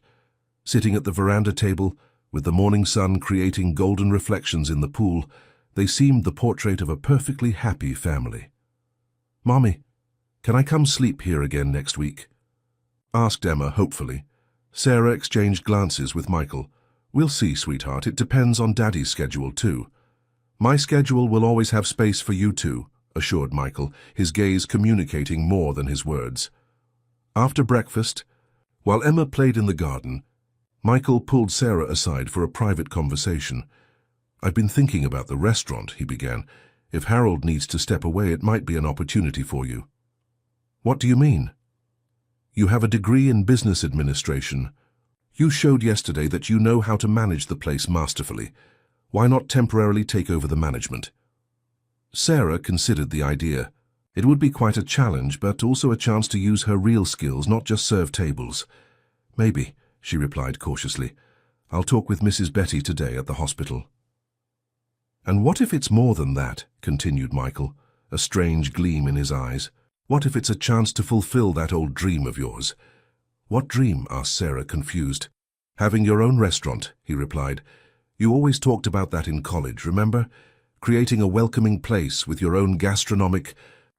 [SPEAKER 1] Sitting at the veranda table, with the morning sun creating golden reflections in the pool, they seemed the portrait of a perfectly happy family. "Mommy, can I come sleep here again next week?" asked Emma hopefully. Sarah exchanged glances with Michael. "We'll see, sweetheart. It depends on Daddy's schedule, too." "My schedule will always have space for you two," assured Michael, his gaze communicating more than his words. After breakfast, while Emma played in the garden, Michael pulled Sarah aside for a private conversation. "I've been thinking about the restaurant," he began. "If Harold needs to step away, it might be an opportunity for you." "What do you mean?" "You have a degree in business administration. You showed yesterday that you know how to manage the place masterfully. Why not temporarily take over the management?" Sarah considered the idea. It would be quite a challenge, but also a chance to use her real skills, not just serve tables. "Maybe," she replied cautiously. "I'll talk with Mrs. Betty today at the hospital." "And what if it's more than that?" continued Michael, a strange gleam in his eyes. "What if it's a chance to fulfill that old dream of yours?" "What dream?" asked Sarah, confused. "Having your own restaurant," he replied. "You always talked about that in college, remember? Creating a welcoming place with your own gastronomic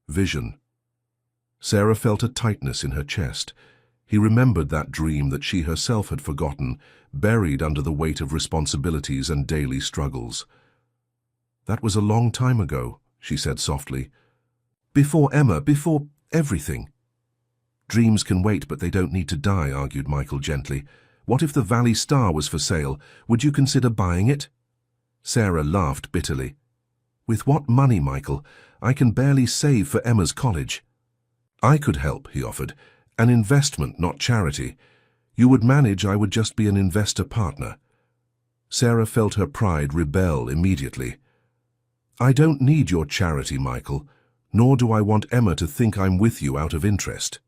[SPEAKER 1] vision." Sarah felt a tightness in her chest. He remembered that dream that she herself had forgotten, buried under the weight of responsibilities and daily struggles. "That was a long time ago," she said softly. "Before Emma, before everything." "Dreams can wait, but they don't need to die," argued Michael gently. "What if the Valley Star was for sale? Would you consider buying it?" Sarah laughed bitterly. "With what money, Michael? I can barely save for Emma's college." "I could help," he offered. "An investment, not charity. You would manage, I would just be an investor partner." Sarah felt her pride rebel immediately. "I don't need your charity, Michael, nor do I want Emma to think I'm with you out of interest."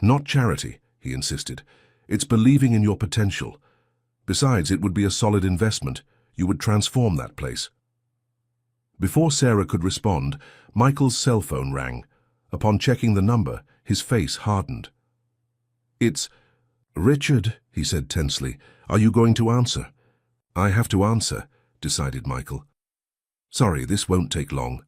[SPEAKER 1] Not charity, he insisted. It's believing in your potential. Besides, it would be a solid investment. You would transform that place. Before Sarah could respond, Michael's cell phone rang. Upon checking the number, his face hardened. "It's Richard," he said tensely. "Are you going to answer?" "I have to answer," decided Michael. "Sorry, this won't take long."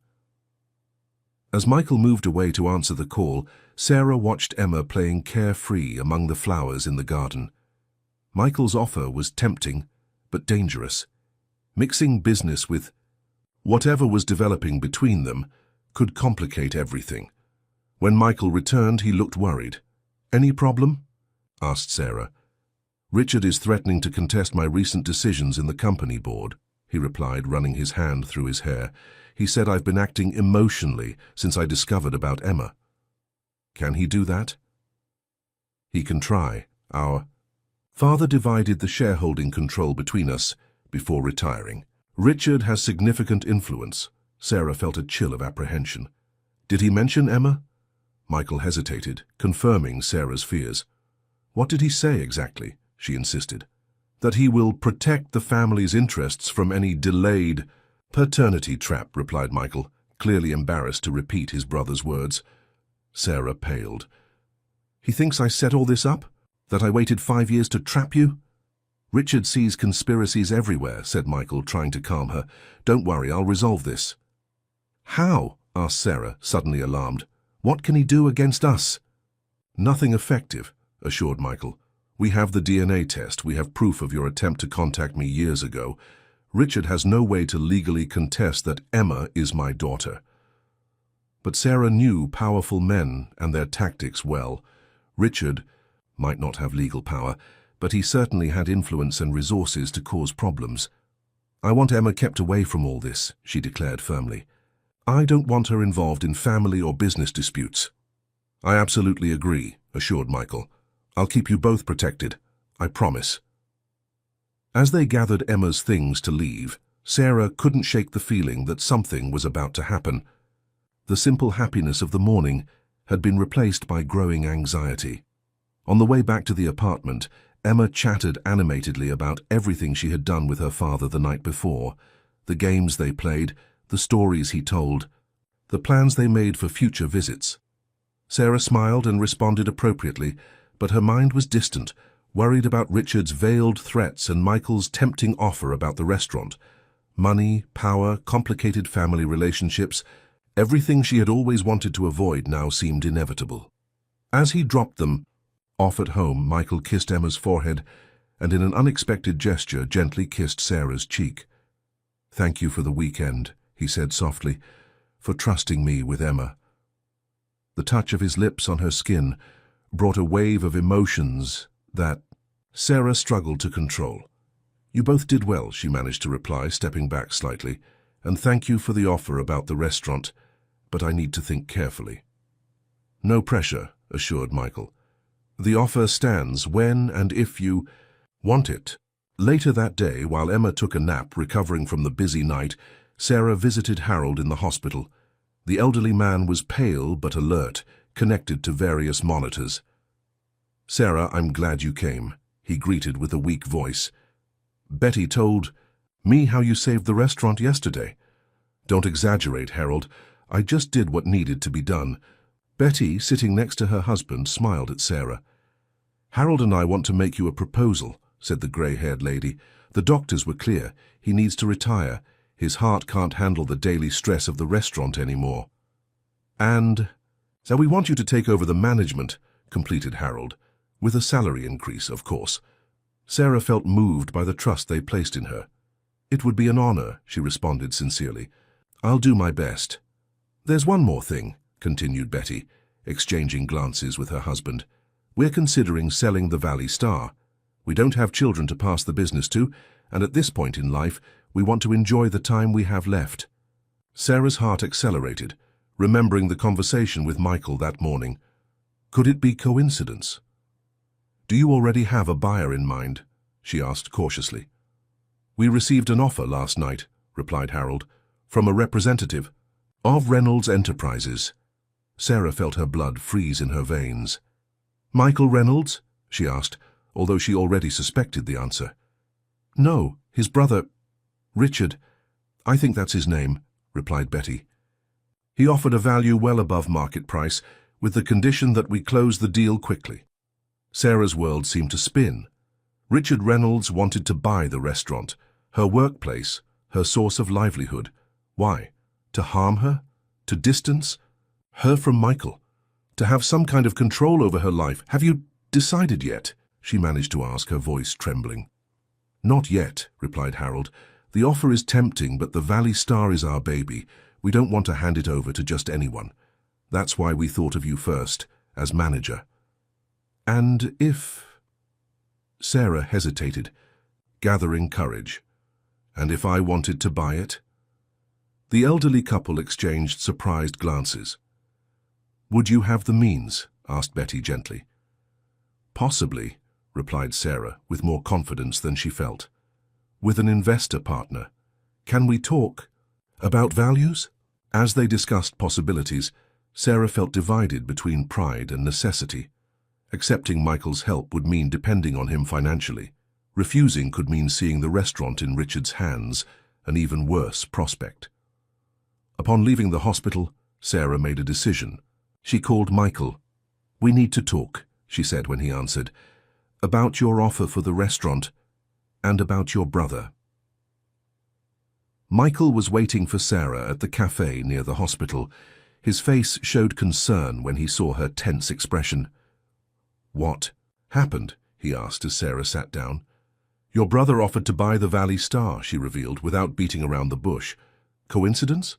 [SPEAKER 1] As Michael moved away to answer the call, Sarah watched Emma playing carefree among the flowers in the garden. Michael's offer was tempting, but dangerous. Mixing business with whatever was developing between them could complicate everything. When Michael returned, he looked worried. "Any problem?" asked Sarah. "Richard is threatening to contest my recent decisions in the company board," he replied, running his hand through his hair. "He said I've been acting emotionally since I discovered about Emma." "Can he do that?" "He can try. Our father divided the shareholding control between us before retiring. Richard has significant influence." Sarah felt a chill of apprehension. "Did he mention Emma?" Michael hesitated, confirming Sarah's fears. "What did he say exactly?" she insisted. "That he will protect the family's interests from any delayed paternity trap," replied Michael, clearly embarrassed to repeat his brother's words. Sarah paled. "He thinks I set all this up? That I waited 5 years to trap you?" "Richard sees conspiracies everywhere," said Michael, trying to calm her. "Don't worry, I'll resolve this." "How?" asked Sarah, suddenly alarmed. "What can he do against us?" "Nothing effective," assured Michael. "We have the DNA test. We have proof of your attempt to contact me years ago. Richard has no way to legally contest that Emma is my daughter." But Sarah knew powerful men and their tactics well. Richard might not have legal power, but he certainly had influence and resources to cause problems. "I want Emma kept away from all this," she declared firmly. "I don't want her involved in family or business disputes." "I absolutely agree," assured Michael. "I'll keep you both protected. I promise." As they gathered Emma's things to leave, Sarah couldn't shake the feeling that something was about to happen. The simple happiness of the morning had been replaced by growing anxiety. On the way back to the apartment, Emma chattered animatedly about everything she had done with her father the night before, the games they played, the stories he told, the plans they made for future visits. Sarah smiled and responded appropriately, but her mind was distant, worried about Richard's veiled threats and Michael's tempting offer about the restaurant. Money, power, complicated family relationships, everything she had always wanted to avoid now seemed inevitable. As he dropped them off at home, Michael kissed Emma's forehead and in an unexpected gesture gently kissed Sarah's cheek. "Thank you for the weekend," he said softly, "for trusting me with Emma." The touch of his lips on her skin brought a wave of emotions that Sarah struggled to control. "You both did well," she managed to reply, stepping back slightly, "and thank you for the offer about the restaurant, but I need to think carefully." "No pressure," assured Michael. "The offer stands when and if you want it." Later that day, while Emma took a nap recovering from the busy night, Sarah visited Harold in the hospital. The elderly man was pale but alert, connected to various monitors. "Sarah, I'm glad you came," he greeted with a weak voice. "Betty told me how you saved the restaurant yesterday." "Don't exaggerate, Harold. I just did what needed to be done." Betty, sitting next to her husband, smiled at Sarah. "Harold and I want to make you a proposal," said the grey-haired lady. "The doctors were clear. He needs to retire. His heart can't handle the daily stress of the restaurant anymore." "And so we want you to take over the management," completed Harold. "With a salary increase, of course." Sarah felt moved by the trust they placed in her. "It would be an honor," she responded sincerely. "I'll do my best." "There's one more thing," continued Betty, exchanging glances with her husband. "We're considering selling the Valley Star. We don't have children to pass the business to, and at this point in life, we want to enjoy the time we have left." Sarah's heart accelerated, remembering the conversation with Michael that morning. Could it be coincidence? "Do you already have a buyer in mind?" she asked cautiously. "We received an offer last night," replied Harold, "from a representative of Reynolds Enterprises." Sarah felt her blood freeze in her veins. Michael Reynolds? She asked, although she already suspected the answer. No, his brother, Richard. I think that's his name, replied Betty. He offered a value well above market price, with the condition that we close the deal quickly. Sarah's world seemed to spin. Richard Reynolds wanted to buy the restaurant, her workplace, her source of livelihood. Why? To harm her? To distance her from Michael? To have some kind of control over her life? Have you decided yet? She managed to ask, her voice trembling. Not yet, replied Harold. The offer is tempting, but the Valley Star is our baby. We don't want to hand it over to just anyone. That's why we thought of you first, as manager. And if... Sarah hesitated, gathering courage. And if I wanted to buy it? The elderly couple exchanged surprised glances. Would you have the means? Asked Betty gently. Possibly, replied Sarah, with more confidence than she felt. With an investor partner. Can we talk about values? As they discussed possibilities, Sarah felt divided between pride and necessity. Accepting Michael's help would mean depending on him financially. Refusing could mean seeing the restaurant in Richard's hands, an even worse prospect. Upon leaving the hospital, Sarah made a decision. She called Michael. We need to talk, she said when he answered, about your offer for the restaurant and about your brother. Michael was waiting for Sarah at the cafe near the hospital. His face showed concern when he saw her tense expression. What happened? He asked as Sarah sat down. Your brother offered to buy the Valley Star, she revealed, without beating around the bush. Coincidence?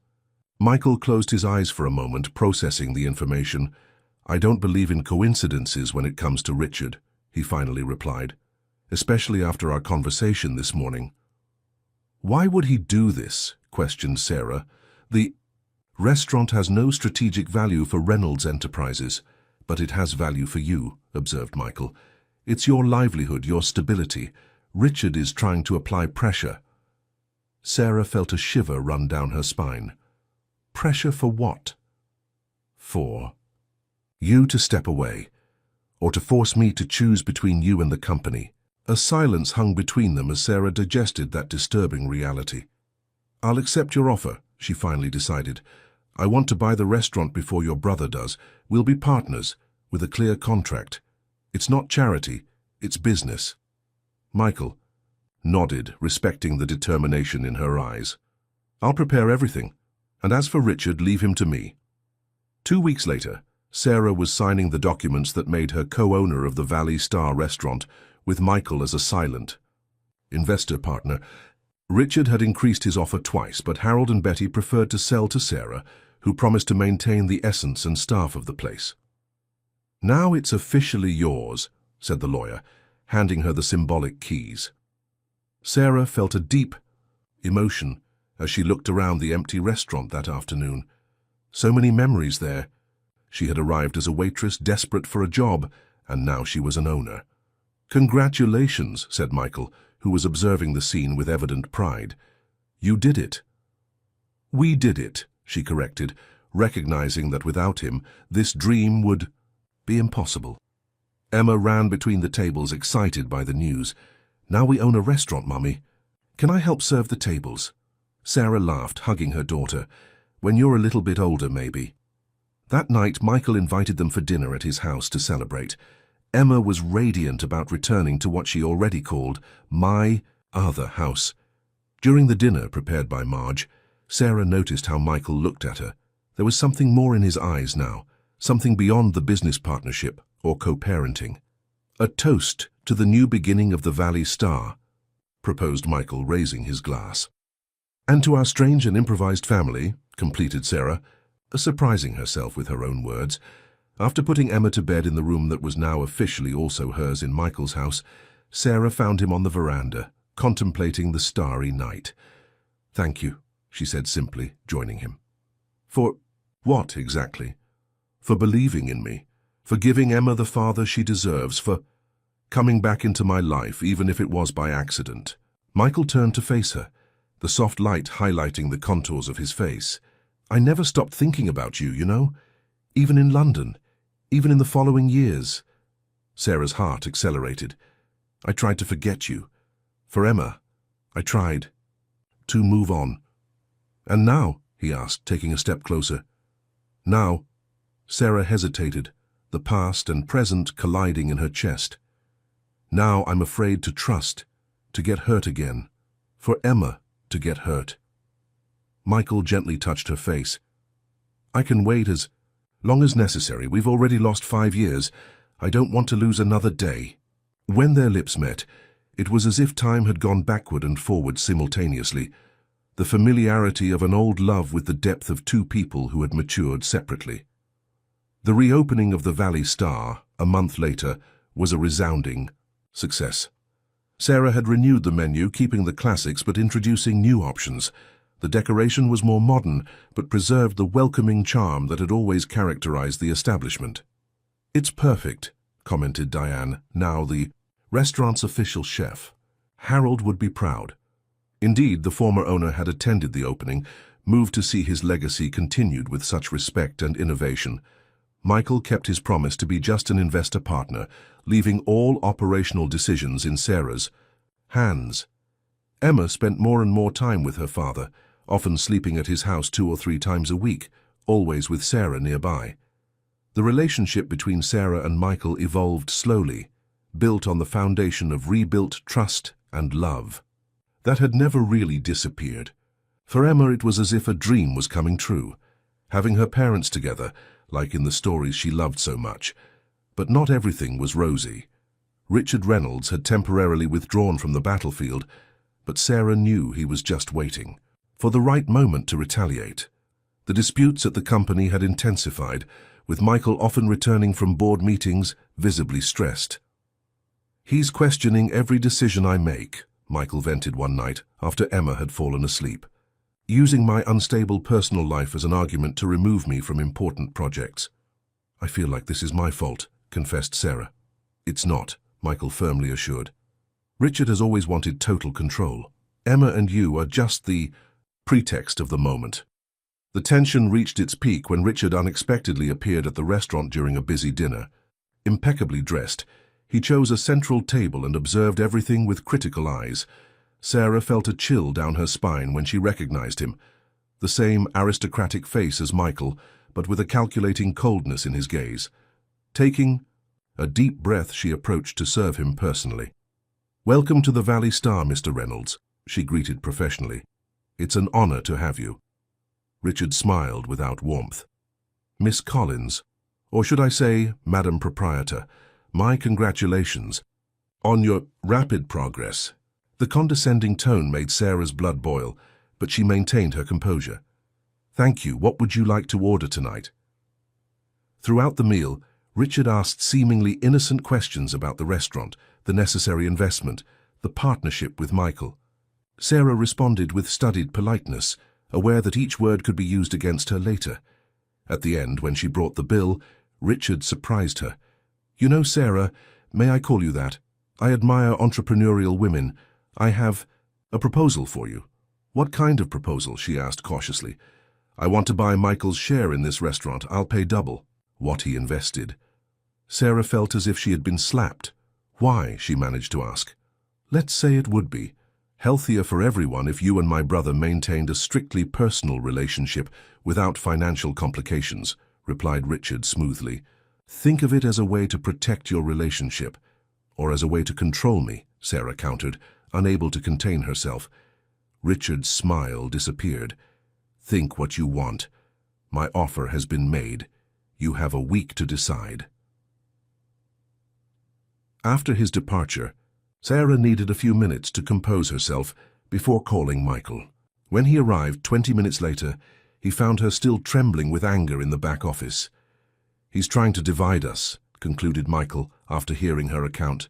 [SPEAKER 1] Michael closed his eyes for a moment, processing the information. I don't believe in coincidences when it comes to Richard, he finally replied, especially after our conversation this morning. Why would he do this? Questioned Sarah. The restaurant has no strategic value for Reynolds Enterprises, but it has value for you, observed Michael. It's your livelihood, your stability. Richard is trying to apply pressure. Sarah felt a shiver run down her spine. Pressure for what? For you to step away, or to force me to choose between you and the company. A silence hung between them as Sarah digested that disturbing reality. I'll accept your offer, she finally decided. I want to buy the restaurant before your brother does. We'll be partners, with a clear contract. It's not charity, it's business. Michael nodded, respecting the determination in her eyes. I'll prepare everything, and as for Richard, leave him to me. 2 weeks later, Sarah was signing the documents that made her co-owner of the Valley Star restaurant, with Michael as a silent investor partner. Richard had increased his offer twice, but Harold and Betty preferred to sell to Sarah, who promised to maintain the essence and staff of the place. Now it's officially yours, said the lawyer, handing her the symbolic keys. Sarah felt a deep emotion as she looked around the empty restaurant that afternoon. So many memories there. She had arrived as a waitress, desperate for a job, and now she was an owner. Congratulations, said Michael, who was observing the scene with evident pride. You did it. We did it, she corrected, recognizing that without him, this dream would be impossible. Emma ran between the tables, excited by the news. Now we own a restaurant, Mummy. Can I help serve the tables? Sarah laughed, hugging her daughter. When you're a little bit older, maybe. That night, Michael invited them for dinner at his house to celebrate. Emma was radiant about returning to what she already called my other house. During the dinner prepared by Marge, Sarah noticed how Michael looked at her. There was something more in his eyes now, something beyond the business partnership or co-parenting. A toast to the new beginning of the Valley Star, proposed Michael, raising his glass. And to our strange and improvised family, completed Sarah, surprising herself with her own words. After putting Emma to bed in the room that was now officially also hers in Michael's house, Sarah found him on the veranda, contemplating the starry night. Thank you, she said simply, joining him. For what exactly? For believing in me, for giving Emma the father she deserves, for coming back into my life, even if it was by accident. Michael turned to face her, the soft light highlighting the contours of his face. I never stopped thinking about you, you know, even in London. Even in the following years. Sarah's heart accelerated. I tried to forget you. For Emma, I tried to move on. And now? He asked, taking a step closer. Now? Sarah hesitated, the past and present colliding in her chest. Now I'm afraid to trust, to get hurt again. For Emma to get hurt. Michael gently touched her face. I can wait as long as necessary. We've already lost 5 years. I don't want to lose another day. When their lips met, it was as if time had gone backward and forward simultaneously, the familiarity of an old love with the depth of two people who had matured separately. The reopening of the Valley Star, a month later, was a resounding success. Sarah had renewed the menu, keeping the classics but introducing new options. The decoration was more modern, but preserved the welcoming charm that had always characterized the establishment. It's perfect, commented Diane, now the restaurant's official chef. Harold would be proud. Indeed, the former owner had attended the opening, moved to see his legacy continued with such respect and innovation. Michael kept his promise to be just an investor partner, leaving all operational decisions in Sarah's hands. Emma spent more and more time with her father, often sleeping at his house 2 or 3 times a week, always with Sarah nearby. The relationship between Sarah and Michael evolved slowly, built on the foundation of rebuilt trust and love. That had never really disappeared. For Emma, it was as if a dream was coming true, having her parents together, like in the stories she loved so much. But not everything was rosy. Richard Reynolds had temporarily withdrawn from the battlefield, but Sarah knew he was just waiting for the right moment to retaliate. The disputes at the company had intensified, with Michael often returning from board meetings visibly stressed. He's questioning every decision I make, Michael vented one night after Emma had fallen asleep, using my unstable personal life as an argument to remove me from important projects. I feel like this is my fault, confessed Sarah. It's not, Michael firmly assured. Richard has always wanted total control. Emma and you are just the pretext of the moment. The tension reached its peak when Richard unexpectedly appeared at the restaurant during a busy dinner. Impeccably dressed, he chose a central table and observed everything with critical eyes. Sarah felt a chill down her spine when she recognized him. The same aristocratic face as Michael, but with a calculating coldness in his gaze. Taking a deep breath, she approached to serve him personally. Welcome to the Valley Star, Mr. Reynolds, she greeted professionally. It's an honor to have you. Richard smiled without warmth. Miss Collins, or should I say, Madam Proprietor, my congratulations on your rapid progress. The condescending tone made Sarah's blood boil, but she maintained her composure. Thank you. What would you like to order tonight? Throughout the meal, Richard asked seemingly innocent questions about the restaurant, the necessary investment, the partnership with Michael. Sarah responded with studied politeness, aware that each word could be used against her later. At the end, when she brought the bill, Richard surprised her. You know, Sarah, may I call you that? I admire entrepreneurial women. I have a proposal for you. What kind of proposal? She asked cautiously. I want to buy Michael's share in this restaurant. I'll pay double what he invested. Sarah felt as if she had been slapped. Why? She managed to ask. Let's say it would be healthier for everyone if you and my brother maintained a strictly personal relationship without financial complications, replied Richard smoothly. Think of it as a way to protect your relationship, or as a way to control me, Sarah countered, unable to contain herself. Richard's smile disappeared. Think what you want. My offer has been made. You have a week to decide. After his departure, Sarah needed a few minutes to compose herself before calling Michael. When he arrived 20 minutes later, he found her still trembling with anger in the back office. He's trying to divide us, concluded Michael after hearing her account.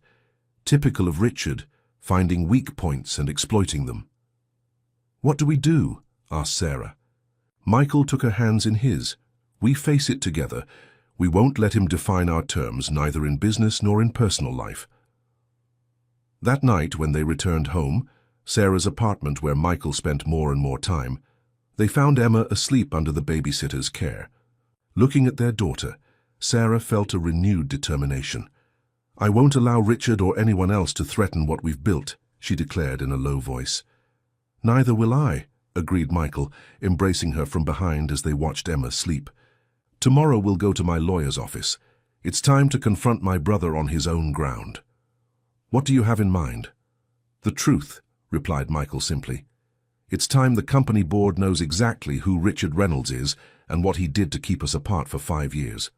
[SPEAKER 1] Typical of Richard, finding weak points and exploiting them. What do we do? Asked Sarah. Michael took her hands in his. We face it together. We won't let him define our terms, neither in business nor in personal life. That night, when they returned home, Sarah's apartment where Michael spent more and more time, they found Emma asleep under the babysitter's care. Looking at their daughter, Sarah felt a renewed determination. "I won't allow Richard or anyone else to threaten what we've built," she declared in a low voice. "Neither will I," agreed Michael, embracing her from behind as they watched Emma sleep. "Tomorrow we'll go to my lawyer's office. It's time to confront my brother on his own ground." "What do you have in mind?" "The truth," replied Michael simply. "It's time the company board knows exactly who Richard Reynolds is and what he did to keep us apart for 5 years."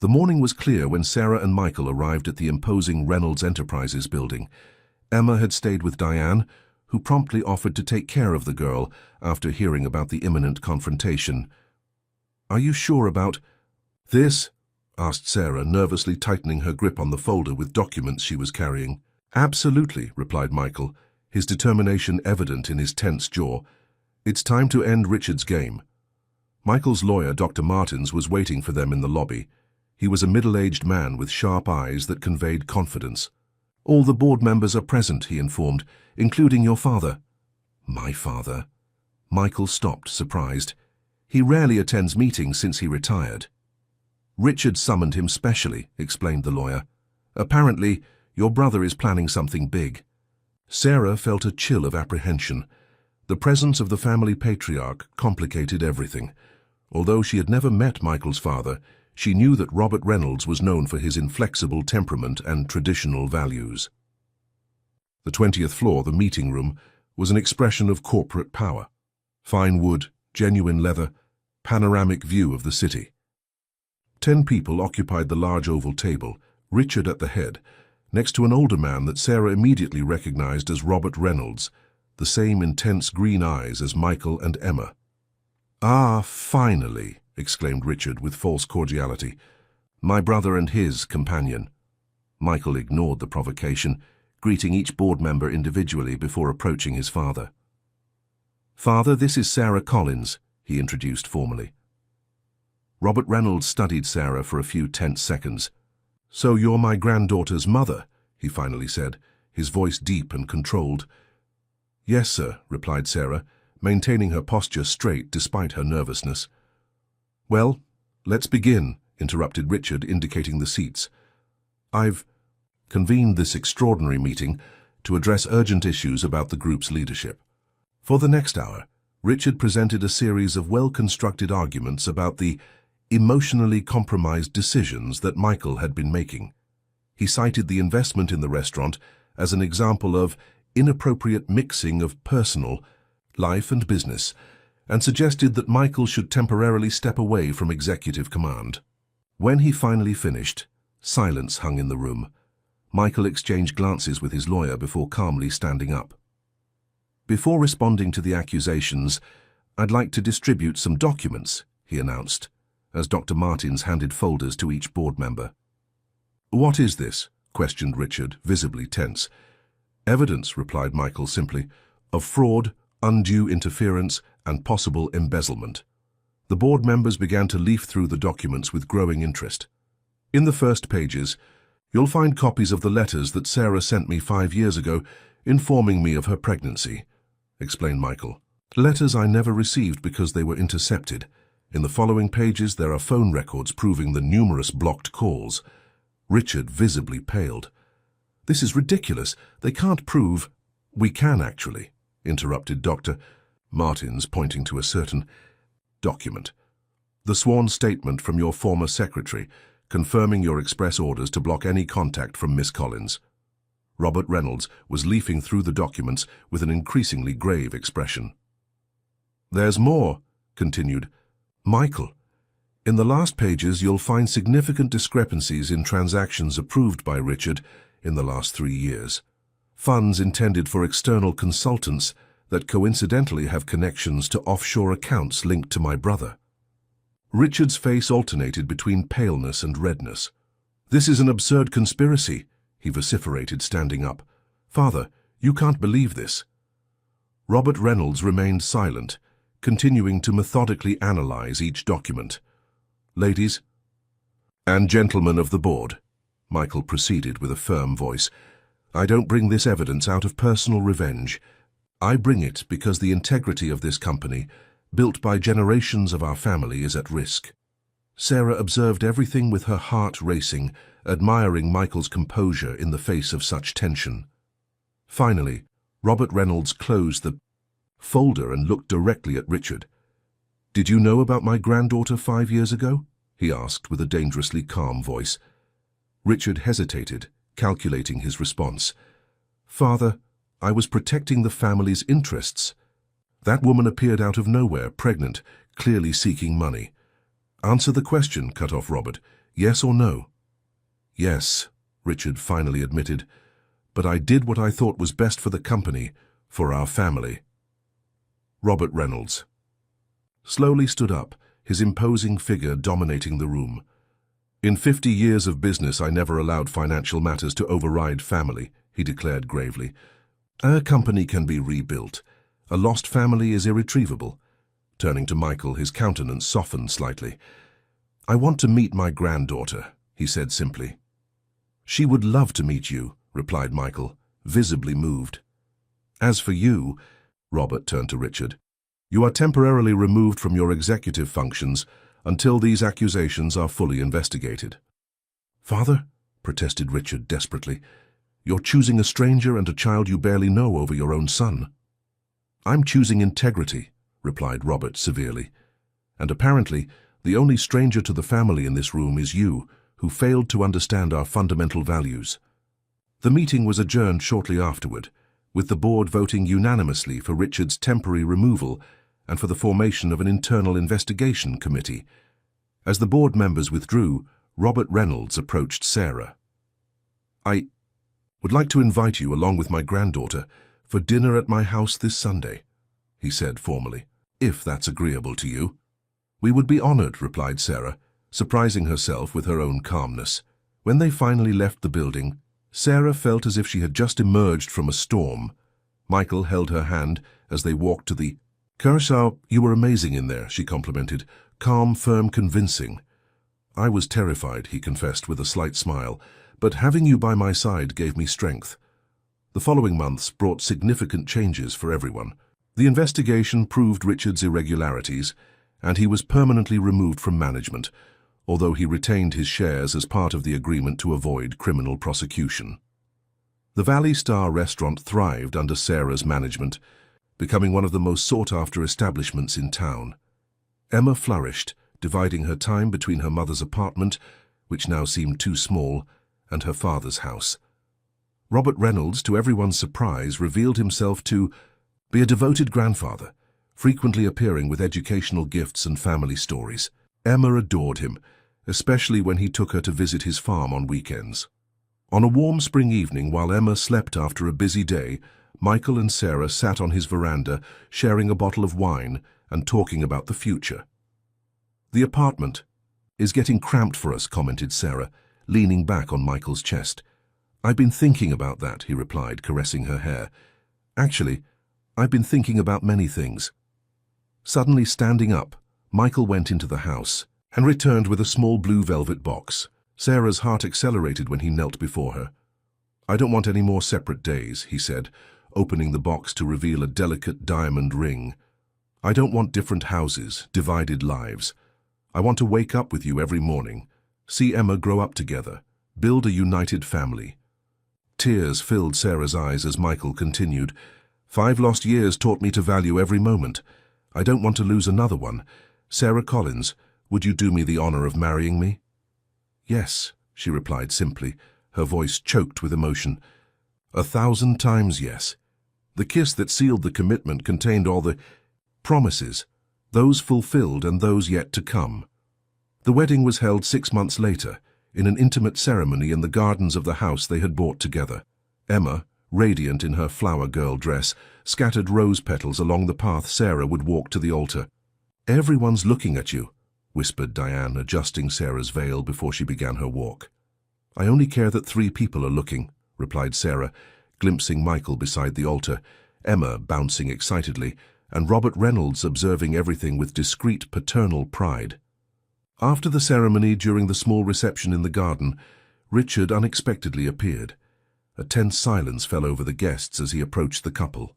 [SPEAKER 1] The morning was clear when Sarah and Michael arrived at the imposing Reynolds Enterprises building. Emma had stayed with Diane, who promptly offered to take care of the girl after hearing about the imminent confrontation. "Are you sure about this?" asked Sarah, nervously tightening her grip on the folder with documents she was carrying. "Absolutely," replied Michael, his determination evident in his tense jaw. "It's time to end Richard's game." Michael's lawyer, Dr. Martins, was waiting for them in the lobby. He was a middle-aged man with sharp eyes that conveyed confidence. "All the board members are present," he informed, "including your father." "My father?" Michael stopped, surprised. "He rarely attends meetings since he retired." "Richard summoned him specially," explained the lawyer. "Apparently, your brother is planning something big." Sarah felt a chill of apprehension. The presence of the family patriarch complicated everything. Although she had never met Michael's father, she knew that Robert Reynolds was known for his inflexible temperament and traditional values. The 20th floor, the meeting room, was an expression of corporate power. Fine wood, genuine leather, panoramic view of the city. 10 people occupied the large oval table, Richard at the head, next to an older man that Sarah immediately recognized as Robert Reynolds, the same intense green eyes as Michael and Emma. "Ah, finally," exclaimed Richard with false cordiality. "My brother and his companion." Michael ignored the provocation, greeting each board member individually before approaching his father. "Father, this is Sarah Collins," he introduced formally. Robert Reynolds studied Sarah for a few tense seconds. "So you're my granddaughter's mother," he finally said, his voice deep and controlled. "Yes, sir," replied Sarah, maintaining her posture straight despite her nervousness. "Well, let's begin," interrupted Richard, indicating the seats. "I've convened this extraordinary meeting to address urgent issues about the group's leadership." For the next hour, Richard presented a series of well-constructed arguments about the emotionally compromised decisions that Michael had been making. He cited the investment in the restaurant as an example of inappropriate mixing of personal life and business, and suggested that Michael should temporarily step away from executive command. When he finally finished, silence hung in the room. Michael exchanged glances with his lawyer before calmly standing up. "Before responding to the accusations, I'd like to distribute some documents," he announced, as Dr. Martins handed folders to each board member. "What is this?" questioned Richard, visibly tense. "Evidence," replied Michael simply, "of fraud, undue interference, and possible embezzlement." The board members began to leaf through the documents with growing interest. "In the first pages, you'll find copies of the letters that Sarah sent me 5 years ago informing me of her pregnancy," explained Michael. "Letters I never received because they were intercepted. In the following pages, there are phone records proving the numerous blocked calls." Richard visibly paled. "This is ridiculous. They can't prove—" "We can, actually," interrupted Dr. Martins, pointing to a certain document. "The sworn statement from your former secretary, confirming your express orders to block any contact from Miss Collins." Robert Reynolds was leafing through the documents with an increasingly grave expression. "There's more," continued Michael. "In the last pages, you'll find significant discrepancies in transactions approved by Richard in the last 3 years. Funds intended for external consultants that coincidentally have connections to offshore accounts linked to my brother." Richard's face alternated between paleness and redness. "This is an absurd conspiracy," he vociferated, standing up. "Father, you can't believe this." Robert Reynolds remained silent, continuing to methodically analyze each document. "Ladies and gentlemen of the board," Michael proceeded with a firm voice, "I don't bring this evidence out of personal revenge. I bring it because the integrity of this company, built by generations of our family, is at risk." Sarah observed everything with her heart racing admiring Michael's composure in the face of such tension. Finally, Robert Reynolds closed the folder and looked directly at Richard. "Did you know about my granddaughter 5 years ago?" he asked with a dangerously calm voice. Richard hesitated, calculating his response. "Father, I was protecting the family's interests. That woman appeared out of nowhere, pregnant, clearly seeking money." "Answer the question," cut off Robert. "Yes or no?" "Yes," Richard finally admitted, "but I did what I thought was best for the company, for our family." Robert Reynolds slowly stood up, his imposing figure dominating the room. "In 50 years of business, I never allowed financial matters to override family," he declared gravely. "A company can be rebuilt. A lost family is irretrievable." Turning to Michael, his countenance softened slightly. "I want to meet my granddaughter," he said simply. "She would love to meet you," replied Michael, visibly moved. "As for you," Robert turned to Richard, "you are temporarily removed from your executive functions until these accusations are fully investigated." "Father," protested Richard desperately, "you're choosing a stranger and a child you barely know over your own son." "I'm choosing integrity," replied Robert severely. "And apparently, the only stranger to the family in this room is you, who failed to understand our fundamental values." The meeting was adjourned shortly afterward, with the board voting unanimously for Richard's temporary removal and for the formation of an internal investigation committee. As the board members withdrew, Robert Reynolds approached Sarah. "I would like to invite you, along with my granddaughter, for dinner at my house this Sunday," he said formally, "if that's agreeable to you." "We would be honored," replied Sarah, surprising herself with her own calmness. When they finally left the building, Sarah felt as if she had just emerged from a storm. Michael held her hand as they walked to the "Kershaw, you were amazing in there," she complimented. "Calm, firm, convincing." "I was terrified," he confessed with a slight smile, "but having you by my side gave me strength." The following months brought significant changes for everyone. The investigation proved Richard's irregularities, and he was permanently removed from management, although he retained his shares as part of the agreement to avoid criminal prosecution. The Valley Star restaurant thrived under Sarah's management, becoming one of the most sought-after establishments in town. Emma flourished, dividing her time between her mother's apartment, which now seemed too small, and her father's house. Robert Reynolds, to everyone's surprise, revealed himself to be a devoted grandfather, frequently appearing with educational gifts and family stories. Emma adored him, especially when he took her to visit his farm on weekends. On a warm spring evening, while Emma slept after a busy day, Michael and Sarah sat on his veranda, sharing a bottle of wine and talking about the future. "The apartment is getting cramped for us," commented Sarah, leaning back on Michael's chest. "I've been thinking about that," he replied, caressing her hair. "Actually, I've been thinking about many things." Suddenly standing up, Michael went into the house and returned with a small blue velvet box. Sarah's heart accelerated when he knelt before her. "I don't want any more separate days," he said, opening the box to reveal a delicate diamond ring. "I don't want different houses, divided lives. I want to wake up with you every morning, see Emma grow up together, build a united family." Tears filled Sarah's eyes as Michael continued. "5 lost years taught me to value every moment. I don't want to lose another one. Sarah Collins, would you do me the honor of marrying me?" "Yes," she replied simply, her voice choked with emotion. 1,000 times yes. The kiss that sealed the commitment contained all the promises, those fulfilled and those yet to come. The wedding was held 6 months later, in an intimate ceremony in the gardens of the house they had bought together. Emma, radiant in her flower girl dress, scattered rose petals along the path Sarah would walk to the altar. "Everyone's looking at you," whispered Diane, adjusting Sarah's veil before she began her walk. "I only care that 3 people are looking," replied Sarah, glimpsing Michael beside the altar, Emma bouncing excitedly, and Robert Reynolds observing everything with discreet paternal pride. After the ceremony, during the small reception in the garden, Richard unexpectedly appeared. A tense silence fell over the guests as he approached the couple.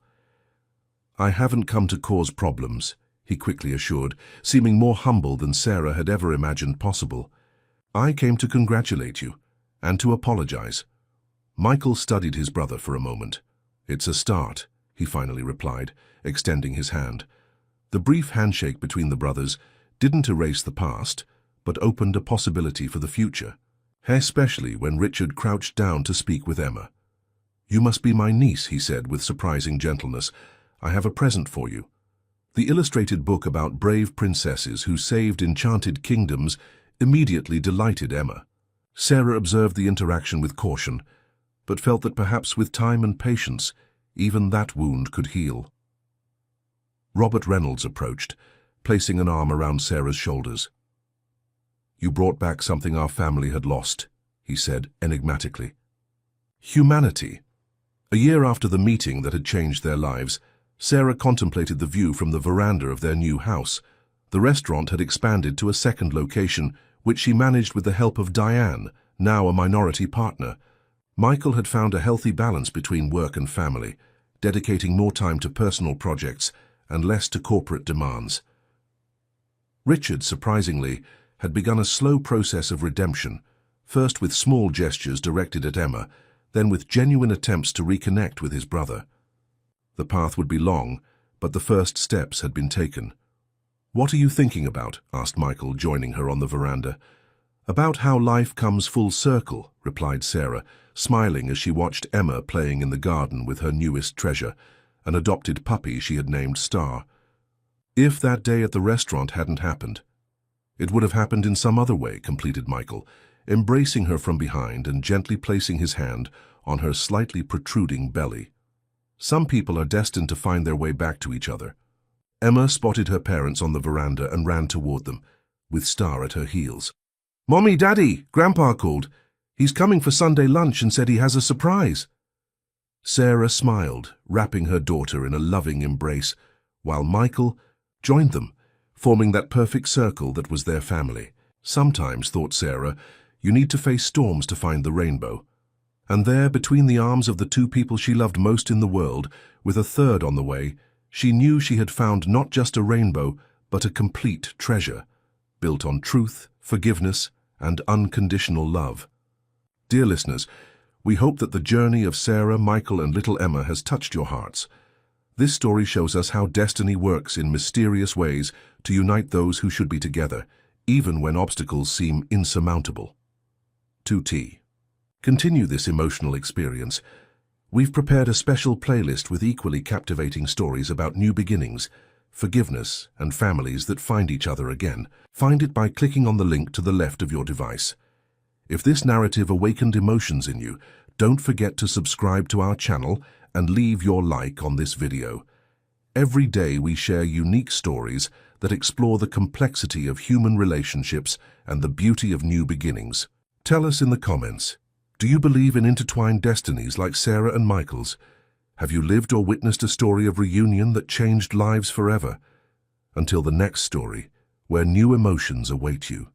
[SPEAKER 1] "I haven't come to cause problems," he quickly assured, seeming more humble than Sarah had ever imagined possible. "I came to congratulate you, and to apologize. Michael studied his brother for a moment. "It's a start," he finally replied, extending his hand. The brief handshake between the brothers didn't erase the past, but opened a possibility for the future, especially when Richard crouched down to speak with Emma. "You must be my niece," he said with surprising gentleness. "I have a present for you." The illustrated book about brave princesses who saved enchanted kingdoms immediately delighted Emma. Sarah observed the interaction with caution, but felt that perhaps with time and patience, even that wound could heal. Robert Reynolds approached, placing an arm around Sarah's shoulders. "You brought back something our family had lost," he said enigmatically. "Humanity." A year after the meeting that had changed their lives, Sarah contemplated the view from the veranda of their new house. The restaurant had expanded to a second location, which she managed with the help of Diane, now a minority partner. Michael had found a healthy balance between work and family, dedicating more time to personal projects and less to corporate demands. Richard, surprisingly, had begun a slow process of redemption, first with small gestures directed at Emma, then with genuine attempts to reconnect with his brother. The path would be long, but the first steps had been taken. "What are you thinking about?" asked Michael, joining her on the veranda. "About how life comes full circle," replied Sarah, smiling as she watched Emma playing in the garden with her newest treasure, an adopted puppy she had named Star. "If that day at the restaurant hadn't happened, it would have happened in some other way," completed Michael, embracing her from behind and gently placing his hand on her slightly protruding belly. "Some people are destined to find their way back to each other." Emma spotted her parents on the veranda and ran toward them, with Star at her heels. "Mommy, Daddy," Grandpa called. "He's coming for Sunday lunch and said he has a surprise." Sarah smiled, wrapping her daughter in a loving embrace, while Michael joined them, forming that perfect circle that was their family. Sometimes, thought Sarah, you need to face storms to find the rainbow. And there, between the arms of the two people she loved most in the world, with a third on the way, she knew she had found not just a rainbow, but a complete treasure, built on truth, forgiveness, and unconditional love. Dear listeners, we hope that the journey of Sarah, Michael, and little Emma has touched your hearts. This story shows us how destiny works in mysterious ways to unite those who should be together, even when obstacles seem insurmountable. 2T. Continue this emotional experience. We've prepared a special playlist with equally captivating stories about new beginnings, forgiveness, and families that find each other again. Find it by clicking on the link to the left of your device. If this narrative awakened emotions in you, don't forget to subscribe to our channel and leave your like on this video. Every day we share unique stories that explore the complexity of human relationships and the beauty of new beginnings. Tell us in the comments, do you believe in intertwined destinies like Sarah and Michael's? Have you lived or witnessed a story of reunion that changed lives forever? Until the next story, where new emotions await you.